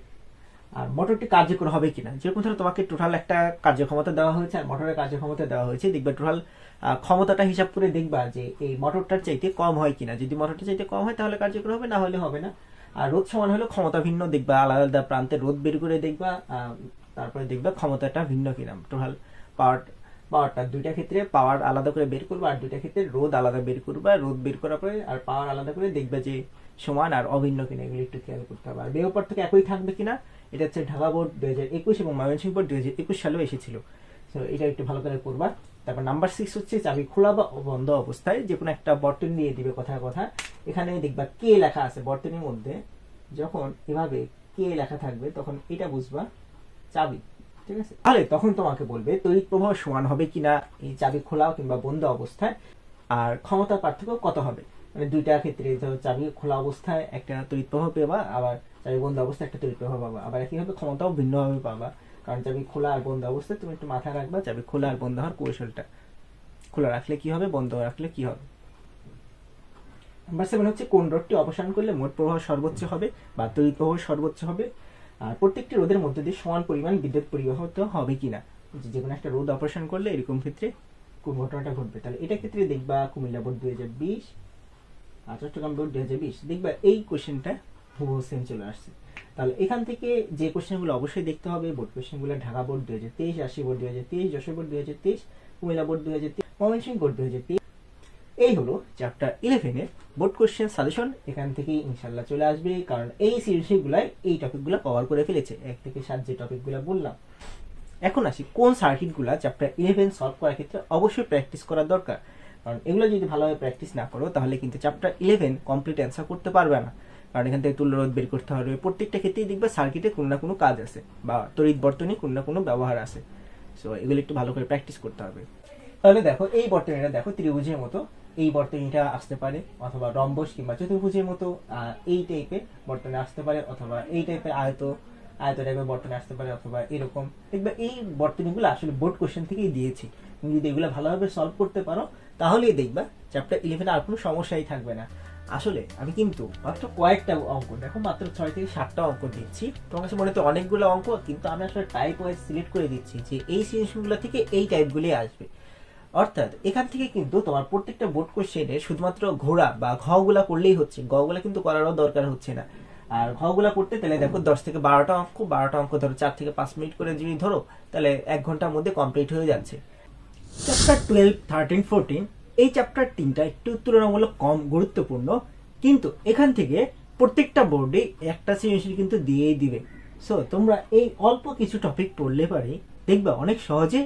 আর মোটরটি কার্যকর হবে কিনা, যেরকম ধরো তোমাকে টোটাল একটা কার্যক্ষমতা দেওয়া হয়েছে আর মোটরের কার্যক্ষমতা দেওয়া হয়েছে, দেখবে টোটাল ক্ষমতাটা হিসাব করে দেখবা যে এই মোটরটার চাইতে কম হয় কিনা, যদি মোটরটা চাইতে কম হয় তাহলে কার্যকর হবে, না হলে হবে না। আর রোধ সমান হলে ক্ষমতা ভিন্ন, দেখবা আলাদা আলাদা প্রান্তে রোধ বের করে দেখবা, তারপরে দেখবা ক্ষমতাটা ভিন্ন কিনা। টোটাল পাওয়ারটা দুইটা ক্ষেত্রে পাওয়ার আলাদা করে বের করবা, আর দুইটা ক্ষেত্রে রোধ আলাদা বের করবা, রোধ বের করার পরে আর পাওয়ার আলাদা করে দেখবা যে সমান আর অভিন্ন কিনা, এগুলো একটু খেয়াল করতে হবে। আর বেগ পার্থক্য একই থাকবে কিনা, এটা হচ্ছে ঢাকা বোর্ড 2021 এবং ময়মনসিংহ বোর্ড 2021 সালেও এসেছিল, তো এটা একটু ভালো করে করবা। তারপর নাম্বার 6 হচ্ছে চাবি খোলা বা বন্ধ অবস্থায় যে কোনো একটা বর্তনী দিয়ে দিবে, কথার কথা এখানে দেখবা কে লেখা আছে বর্তনীর মধ্যে, যখন এভাবে কে লেখা থাকবে তখন এটা বুঝবা চাবি, ঠিক আছে? তাহলে তখন তোমাকে বলবে তড়িৎ প্রবাহ সমান হবে কিনা এই চাবি খোলা কিংবা বন্ধ অবস্থায়, আর ক্ষমতার পার্থক্য কত হবে। মানে দুইটা ক্ষেত্রে চাবি খোলা অবস্থায় একটা তড়িৎ প্রবাহ পাবা, আবার চাবি বন্ধ অবস্থায় একটা তড়িৎ প্রবাহ পাবা, আবার একইভাবে ক্ষমতাও ভিন্নভাবে পাবা। কারণ চাবি খোলা আর বন্ধ অবস্থায় তুমি একটু মাথায় রাখবা চাবি খোলা আর বন্ধ হওয়ার কৌশলটা। খোলা রাখলে কি হবে, বন্ধ রাখলে কি হবে। নাম্বার 7 হচ্ছে কোন রোধটি অপসারণ করলে মোট প্রবাহ সর্বোচ্চ হবে বা তড়িৎ প্রবাহ সর্বোচ্চ হবে। আর প্রত্যেকটি রোধের মধ্যে দিয়ে সমান পরিমাণ বিদ্যুৎ পরিবাহিত হবে কিনা। যে কোনো একটা রোধ অপারেশন করলে এরকম ক্ষেত্রে কোন ঘটনাটা ঘটবে। তাহলে এটা ক্ষেত্রে দেখবা কুমিল্লা বোর্ড 2020 আর চট্টগ্রাম বোর্ড 2020 দেখবা এই কোশ্চেনটা হুবহু সেম চলে আসছে। তাহলে এখান থেকে যে কোশ্চেনগুলো অবশ্যই দেখতে হবে বোর্ড কোশ্চেনগুলো Dhaka board 2023, Rajshahi board 2023, Jessore board 2023, Comilla board 2023, Mymensingh board 2023। এই হলো চ্যাপ্টার 11 এর বোর্ড কোশ্চেন সাজেশন। এখান থেকে ইনশাআল্লাহ চলে আসবে, কারণ এই সিরিজগুলাই এই টপিকগুলো কভার করে ফেলেছে 1 থেকে 7 যে টপিকগুলো বললাম। এখন আসি কোন সার্কিটগুলো চ্যাপ্টার 11 সলভ করার ক্ষেত্রে অবশ্যই প্র্যাকটিস করার দরকার। কারণ এগুলো যদি ভালোভাবে প্র্যাকটিস না করো তাহলে কিন্তু চ্যাপ্টার 11 কমপ্লিট অ্যান্সার করতে পারবে না। কারণ এখান থেকে তুল্যরোধ বের করতে হবে, প্রত্যেকটা ক্ষেত্রেই দেখবে সার্কিটে কোনো না কোনো কাজ আছে বা তড়িৎ বর্তনী কোনো না কোনো ব্যবহার আছে। সো এগুলো একটু ভালো করে প্র্যাকটিস করতে হবে। তাহলে দেখো এই বর্তনীটা দেখো ত্রিভুজের মতো, এই বর্তনীটা আসতে পারে, অথবা রম্বস কিংবা চতুর্ভুজের মতো এই টাইপের বর্তনী আসতে পারে, অথবা এই টাইপের আয়ত টাইপের বর্তনী আসতে পারে, অথবা এরকম। দেখবে এই বর্তনীগুলো আসলে বোর্ড কোশ্চেন থেকেই দিয়েছি। তুমি যদি এগুলো ভালোভাবে সলভ করতে পারো তাহলেই দেখবা চ্যাপ্টার 11 আর কোনো সমস্যাই থাকবে না। আসলে আমি কিন্তু মাত্র কয়েকটা অঙ্ক, দেখো মাত্র 6 থেকে 7টা অঙ্ক দিচ্ছি। তোমার কাছে মনে তো অনেকগুলো অঙ্ক, কিন্তু আমি আসলে টাইপ ওয়াইজ সিলেক্ট করে দিচ্ছি যে এই সিচুয়েশনগুলো থেকে এই টাইপগুলোই আসবে। অর্থাৎ এখান থেকে কিন্তু তোমার প্রত্যেকটা বোর্ড কোশ্চেনে শুধুমাত্র ঘোড়া বা ঘগুলা করলেই হচ্ছে, গগুলা কিন্তু করারও দরকার হচ্ছে না। আর ঘগুলা করতে তাহলে দেখো 10 থেকে 12টা অঙ্ক ধরো 4 থেকে 5 মিনিট করে যদি ধরো তাহলে 1 ঘন্টার মধ্যে কমপ্লিট হয়ে যাচ্ছে। চ্যাপ্টার 12, 13, 14 এই চ্যাপ্টার 3টা একটু তুলনামূলক কম গুরুত্বপূর্ণ, কিন্তু এখান থেকে প্রত্যেকটা বোর্ডে একটা সিচুয়েশন কিন্তু দিয়েই দিবে। সো তোমরা এই অল্প কিছু টপিক পড়লে পারে দেখবা অনেক সহজে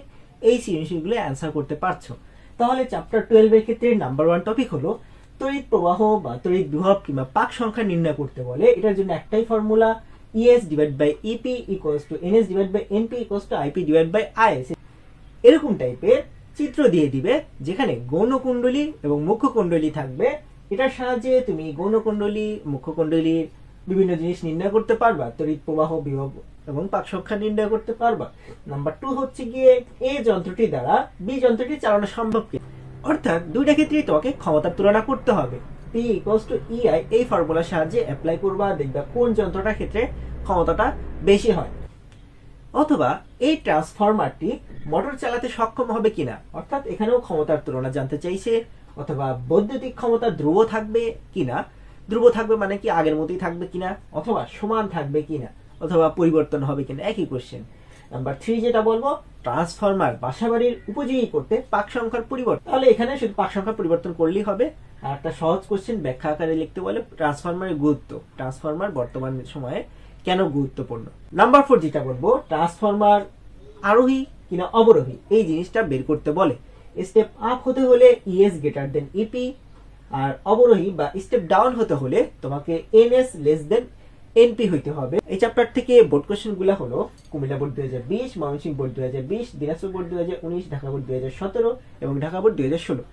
এই সিচুয়েশনগুলো অ্যান্সার করতে পারছো। তাহলে চ্যাপ্টার 12 এর ক্ষেত্রে নাম্বার 1 টপিক হলো তড়িৎ প্রবাহ বা তড়িৎ বিভব কিংবা পাক সংখ্যা নির্ণয় করতে বলে। এটার জন্য একটাই formula, ES divide by EP equals to NS divide by NP equals to IP divide by IS। এরকম টাইপের চিত্র দিয়ে দিবে যেখানে গৌণ কুণ্ডলী এবং মুখ্য কুণ্ডলী থাকবে। এটার সাহায্যে তুমি গৌণ কুণ্ডলী, মুখ্য কুণ্ডলীর বিভিন্ন জিনিস নির্ণয় করতে পারবা, তড়িৎ প্রবাহ, বিভব এবং পাক সংখ্যা নির্ণয় করতে পারবা। নাম্বার 2 হচ্ছে গিয়ে এই যন্ত্রটি দ্বারা বি যন্ত্রটি চালানো সম্ভব কি। অর্থাৎ দুইটা ক্ষেত্রেই তোমাকে ক্ষমতার তুলনা করতে হবে। P ইকুয়ালস টু EI এই ফর্মুলার সাহায্যে অ্যাপ্লাই করবা, দেখবা কোন যন্ত্রটার ক্ষেত্রে ক্ষমতাটা বেশি হয়। অথবা এই ট্রান্সফরমারটি মোটর চালাতে সক্ষম হবে কিনা, অর্থাৎ এখানেও ক্ষমতার তুলনা জানতে চাইছে। অথবা বৈদ্যুতিক ক্ষমতা ধ্রুব থাকবে কিনা, ধ্রুব থাকবে মানে কি আগের মতোই থাকবে কিনা, অথবা সমান থাকবে কিনা, অথবা পরিবর্তন হবে কিনা, একই কোশ্চেন। নাম্বার 3 যেটা বলবো, ট্রান্সফরমার বাসাবাড়ির উপযোগী করতে পাক সংখ্যার পরিবর্তন। তাহলে এখানে শুধু পাক সংখ্যা পরিবর্তন করলেই হবে। আর একটা সহজ কোশ্চেন ব্যাখ্যা আকারে লিখতে বলে ট্রান্সফরমারের গুরুত্ব, ট্রান্সফরমার বর্তমান সময়ে কেন গুরুত্বপূর্ণ। নাম্বার 4 যেটা বলবো, ট্রান্সফরমার আরোহী কিনা অবরোহী এই জিনিসটা বের করতে বলে। স্টেপ আপ হতে হলে ES গ্রেটার দেন EP, আর অবরোহী বা স্টেপ ডাউন হতে হলে তোমাকে NS লেস দেন NP হইতে হবে। এই চ্যাপ্টার থেকে বোর্ড কোশ্চেন গুলা হলো Comilla board 2020, Mymensingh board 2020, Dinajpur board 2019, Dhaka board 2017 এবং ঢাকা বোর্ড 2016।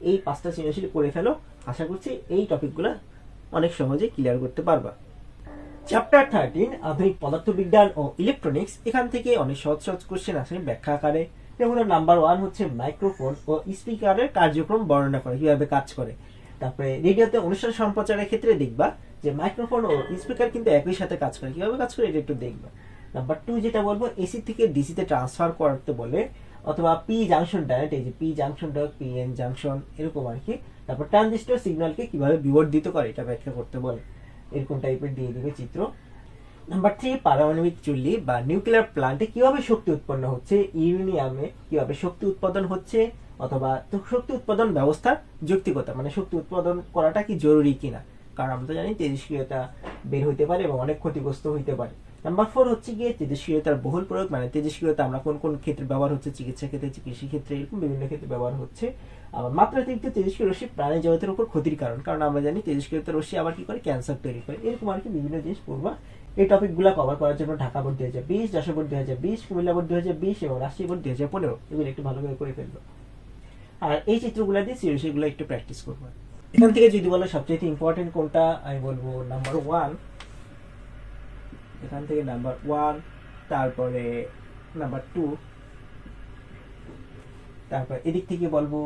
এই 5টা সিচুয়েশন করে ফেলো, আশা করছি এই টপিকগুলো অনেক সহজে ক্লিয়ার করতে পারবা। চ্যাপ্টার 13 আধুনিক পদার্থবিজ্ঞান ও ইলেকট্রনিক্স, এখান থেকে অনেক সহজ সহজ কোশ্চেন আসে ব্যাখ্যা আকারে। যেমন নাম্বার 1 হচ্ছে মাইক্রোফোন ও স্পিকারের কার্যক্রম বর্ণনা করে, কিভাবে কাজ করে। তারপরে রেডিওতে অনুষ্ঠান সম্প্রচারের ক্ষেত্রে দেখবা যে মাইক্রোফোন ও স্পিকার কিন্তু একই সাথে কাজ করে, কিভাবে কাজ করে এটা একটু দেখবা। নাম্বার 2 যেটা বলবো, এসি থেকে ডিসি তে ট্রান্সফার করতে বলে, অথবা পি জাংশন ডায়োড, এই যে P junction diode, PN junction এরকম আর কি। তারপর ট্রানজিস্টর সিগন্যালকে কিভাবে বিবর্ধিত করে এটা ব্যাখ্যা করতে বলে, এরকম টাইপের দিয়ে দিবে চিত্র। নাম্বার 3 পারমাণবিক চুল্লি বা নিউক্লিয়ার প্ল্যান্টে কিভাবে শক্তি উৎপন্ন হচ্ছে, ইউরেনিয়ামে কিভাবে শক্তি উৎপাদন হচ্ছে, অথবা শক্তি উৎপাদন ব্যবস্থার যৌক্তিকতা, মানে শক্তি উৎপাদন করাটা কি জরুরি কিনা, কারণ আমরা তো জানি তেজস্ক্রিয়তা বের হইতে পারে এবং অনেক ক্ষতিগ্রস্ত হইতে পারে। নাম্বার 4 হচ্ছে গিয়ে তেজস্ক্রিয়তার বহুল প্রয়োগ, মানে তেজস্ক্রিয়তা আমরা কোন কোন ক্ষেত্রে ব্যবহার হচ্ছে, চিকিৎসা ক্ষেত্রে, কৃষি ক্ষেত্রে, এরকম বিভিন্ন ক্ষেত্রে ব্যবহার হচ্ছে। আবার মাত্রাতিরিক্ত তেজস্ক্রিয় রশ্মি প্রাণী জগতের উপর ক্ষতির কারণ, কারণ আমরা জানি তেজস্ক্রিয়তা রশ্মি আবার কি করে, ক্যান্সার তৈরি করে, এরকম আর কি বিভিন্ন জিনিস পড়বা। এই টপিকগুলো কভার করার জন্য Dhaka board 2020, Jessore board 2020, Comilla board 2020 এবং রাজশাহী বোর্ড 2015 এগুলো একটু ভালো করে ফেলবো। আর এই চিত্রগুলো দিয়ে সৃজনশীলগুলো একটু প্র্যাকটিস করবো। এখান থেকে যদি বলো সবচেয়ে ইম্পর্টেন্ট কোনটা, আমি বলবো নাম্বার 1। এখান থেকে নাম্বার 1, তারপরে নাম্বার 2, তারপর এদিক থেকে বলবো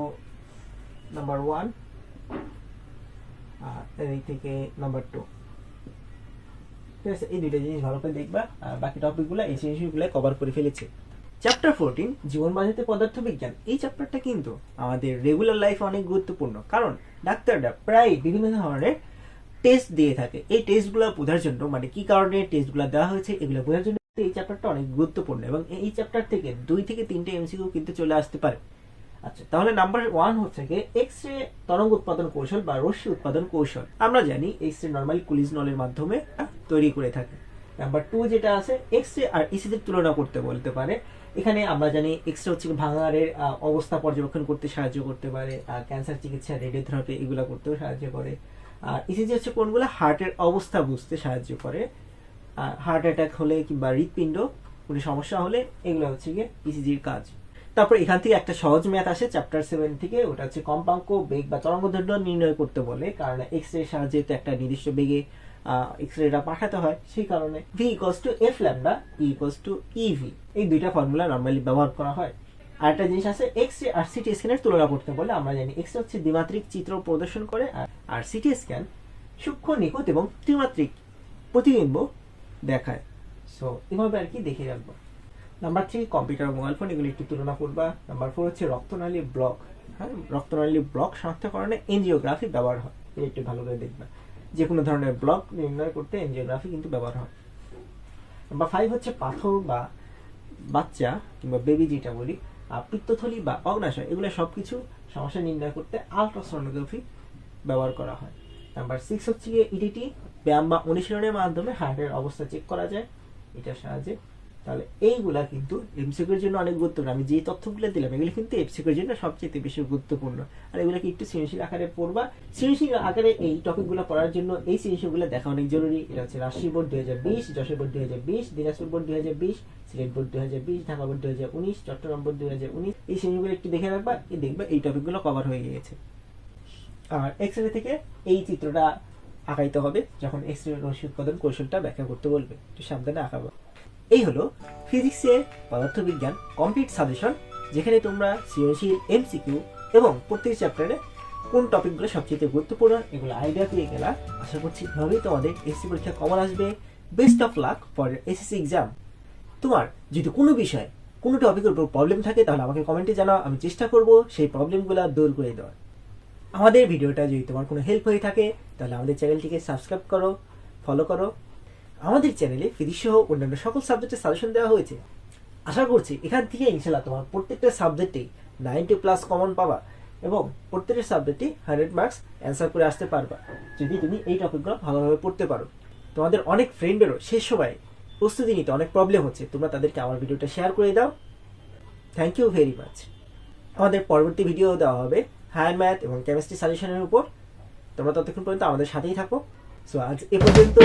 নাম্বার 1, আর এদিক থেকে নাম্বার 2। ঠিক আছে, এই দুইটা জিনিস ভালো করে দেখবা। আর বাকি টপিকগুলো এই জিনিসগুলো কভার করে ফেলেছে। চ্যাপ্টার 14 জীবন বাঁচাতে পদার্থবিজ্ঞান, এই চ্যাপ্টারটা কিন্তু আমাদের রেগুলার লাইফে অনেক গুরুত্বপূর্ণ, কারণ ডাক্তাররা প্রায় বিভিন্ন ধরনের টেস্ট দিয়ে থাকে। এই টেস্টগুলো বোঝার জন্য, মানে কি কারণে টেস্টগুলো দেওয়া হয়েছে এগুলো বোঝার জন্য এই চ্যাপ্টারটা অনেক গুরুত্বপূর্ণ, এবং এই চ্যাপ্টার থেকে 2 থেকে 3টে এমসিকিউ কিন্তু চলে আসতে পারে। আচ্ছা, তাহলে নাম্বার 1 হচ্ছে কি এক্স রে তরঙ্গ উৎপাদন কৌশল বা রশ্মি উৎপাদন কৌশল। আমরা জানি এক্স রে নরমালি কুলিজ নলের মাধ্যমে তৈরি করে থাকে। নাম্বার 2 যেটা আছে এক্স রে আর ইসিজি এর তুলনা করতে বলতে পারে। এখানে আমরা জানি এক্স রে হচ্ছে ভাঙাড়ের অবস্থা পর্যবেক্ষণ করতে সাহায্য করতে পারে, ক্যান্সার চিকিৎসা, রেডিওথেরাপি এগুলো করতেও সাহায্য করে। আর ইসিজি হচ্ছে কোনগুলো হার্টের অবস্থা বুঝতে সাহায্য করে, হার্ট অ্যাটাক হলে কিংবা হৃৎপিণ্ড কোনো সমস্যা হলে এগুলো হচ্ছে গিয়ে ইসিজির কাজ। তারপর এখান থেকে একটা সহজ ম্যাথ আসে চ্যাপ্টার 7 থেকে, ওটা হচ্ছে কম্পাঙ্ক বেগ বা তরঙ্গদৈর্ঘ্য নির্ণয় করতে বলে, কারণ এক্স রে সাহায্যে তো একটা নির্দিষ্ট বেগে এক্স রেটা পাঠাতে হয়, সেই কারণে v = f λ, e = ev, এই দুইটা ফর্মুলা নরমালি ব্যবহার করা হয়। আরেকটা জিনিস আছে এক্স রে আর সিটি স্ক্যানের তুলনা করতে বলে। আমরা জানি এক্স রে হচ্ছে দ্বিমাত্রিক চিত্র প্রদর্শন করে, আর সিটি স্ক্যান সূক্ষ্ম, নিখুঁত এবং ত্রিমাত্রিক প্রতিবিম্ব দেখায়। সো এভাবে আর কি দেখে রাখবো। নাম্বার 3 কম্পিউটার, মোবাইল ফোন, এগুলো একটু তুলনা করবা। নাম্বার 4 হচ্ছে রক্তনালী ব্লক। হ্যাঁ, রক্তনালী ব্লক শনাক্তকরণে এনজিওগ্রাফি ব্যবহার হয়, এটা একটু ভালো করে দেখবা। যে কোনো ধরনের ব্লক নির্ণয় করতে এনজিওগ্রাফি কিন্তু ব্যবহার হয়। নাম্বার 5 হচ্ছে পাথর বা বাচ্চা কিংবা বেবি যেটা বলি, পিত্তথলি বা অগ্নাশয়, এগুলো সবকিছু সমস্যা নির্ণয় করতে আলট্রাসোনোগ্রাফি ব্যবহার করা হয়। নাম্বার 6 হচ্ছে ইডিটি, ব্যায়াম বা অনুশীলনের মাধ্যমে হার্টের অবস্থা চেক করা যায় এটার সাহায্যে। তাহলে এইগুলা কিন্তু এমসিকিউর জন্য অনেক গুরুত্বপূর্ণ। আমি যে তথ্যগুলো দিলাম এগুলো কিন্তু এমসিকিউর জন্য সবচেয়ে বেশি গুরুত্বপূর্ণ। আর এগুলোকে একটু সৃজনশীল আকারে পড়বা। সৃজনশীল আকারে এই টপিকগুলো পড়ার জন্য এই সৃজনশীলগুলো দেখা অনেক জরুরি। এটা হচ্ছে Rajshahi board 2020, Jessore board 2020, Dinajpur board 2020, Sylhet board 2020, Dhaka board 2019, Chittagong board 2019। এই সৃজনশীলগুলো একটু দেখে রাখবা, দেখবা এই টপিকগুলো কভার হয়ে গিয়েছে। আর এক্স রে থেকে এই চিত্রটা আঁকাইতে হবে যখন এক্স রে রশ্মি উৎপাদন কৌশলটা ব্যাখ্যা করতে বলবে, একটু সাবধানে আঁকাবো। এই হলো ফিজিক্সের পদার্থবিজ্ঞান কমপ্লিট সাজেশন, যেখানে তোমরা সৃজনশীল, এমসিকিউ এবং প্রত্যেক চ্যাপ্টারে কোন টপিকগুলো সবচেয়ে গুরুত্বপূর্ণ এগুলো আইডিয়া পেয়ে গেলা। আশা করছি এভাবেই তোমাদের এসএসসি পরীক্ষা কমন আসবে। Best of luck for SSC exam. তোমার যদি কোনো বিষয়, কোনো টপিকের উপর প্রবলেম থাকে তাহলে আমাকে কমেন্টে জানাও, আমি চেষ্টা করব সেই প্রবলেমগুলো দূর করে দেওয়ার। আমাদের ভিডিওটা যদি তোমার কোনো হেল্প হয়ে থাকে তাহলে আমাদের চ্যানেলটিকে সাবস্ক্রাইব করো, ফলো করো। আমাদের চ্যানেলে ফিজিক্স সহ অন্যান্য সকল সাবজেক্টের সাজেশন দেওয়া হয়েছে। আশা করছি এখান থেকে ইনশাআল্লাহ তোমার প্রত্যেকটা সাবজেক্টেই 90+ কমন পাবা এবং প্রত্যেকটা সাবজেক্টে 100 মার্কস অ্যান্সার করে আসতে পারবা, যদি তুমি এই টপিকগুলো ভালোভাবে পড়তে পারো। তোমাদের অনেক ফ্রেন্ডেরও শেষ সময় প্রস্তুতি নিতে অনেক প্রবলেম হচ্ছে, তোমরা তাদেরকে আমার ভিডিওটা শেয়ার করে দাও। Thank you very much. আমাদের পরবর্তী ভিডিও দেওয়া হবে হায়ার ম্যাথ এবং কেমিস্ট্রি সাজেশনের উপর। তোমরা ততক্ষণ পর্যন্ত আমাদের সাথেই থাকো। সো আজ এ পর্যন্ত।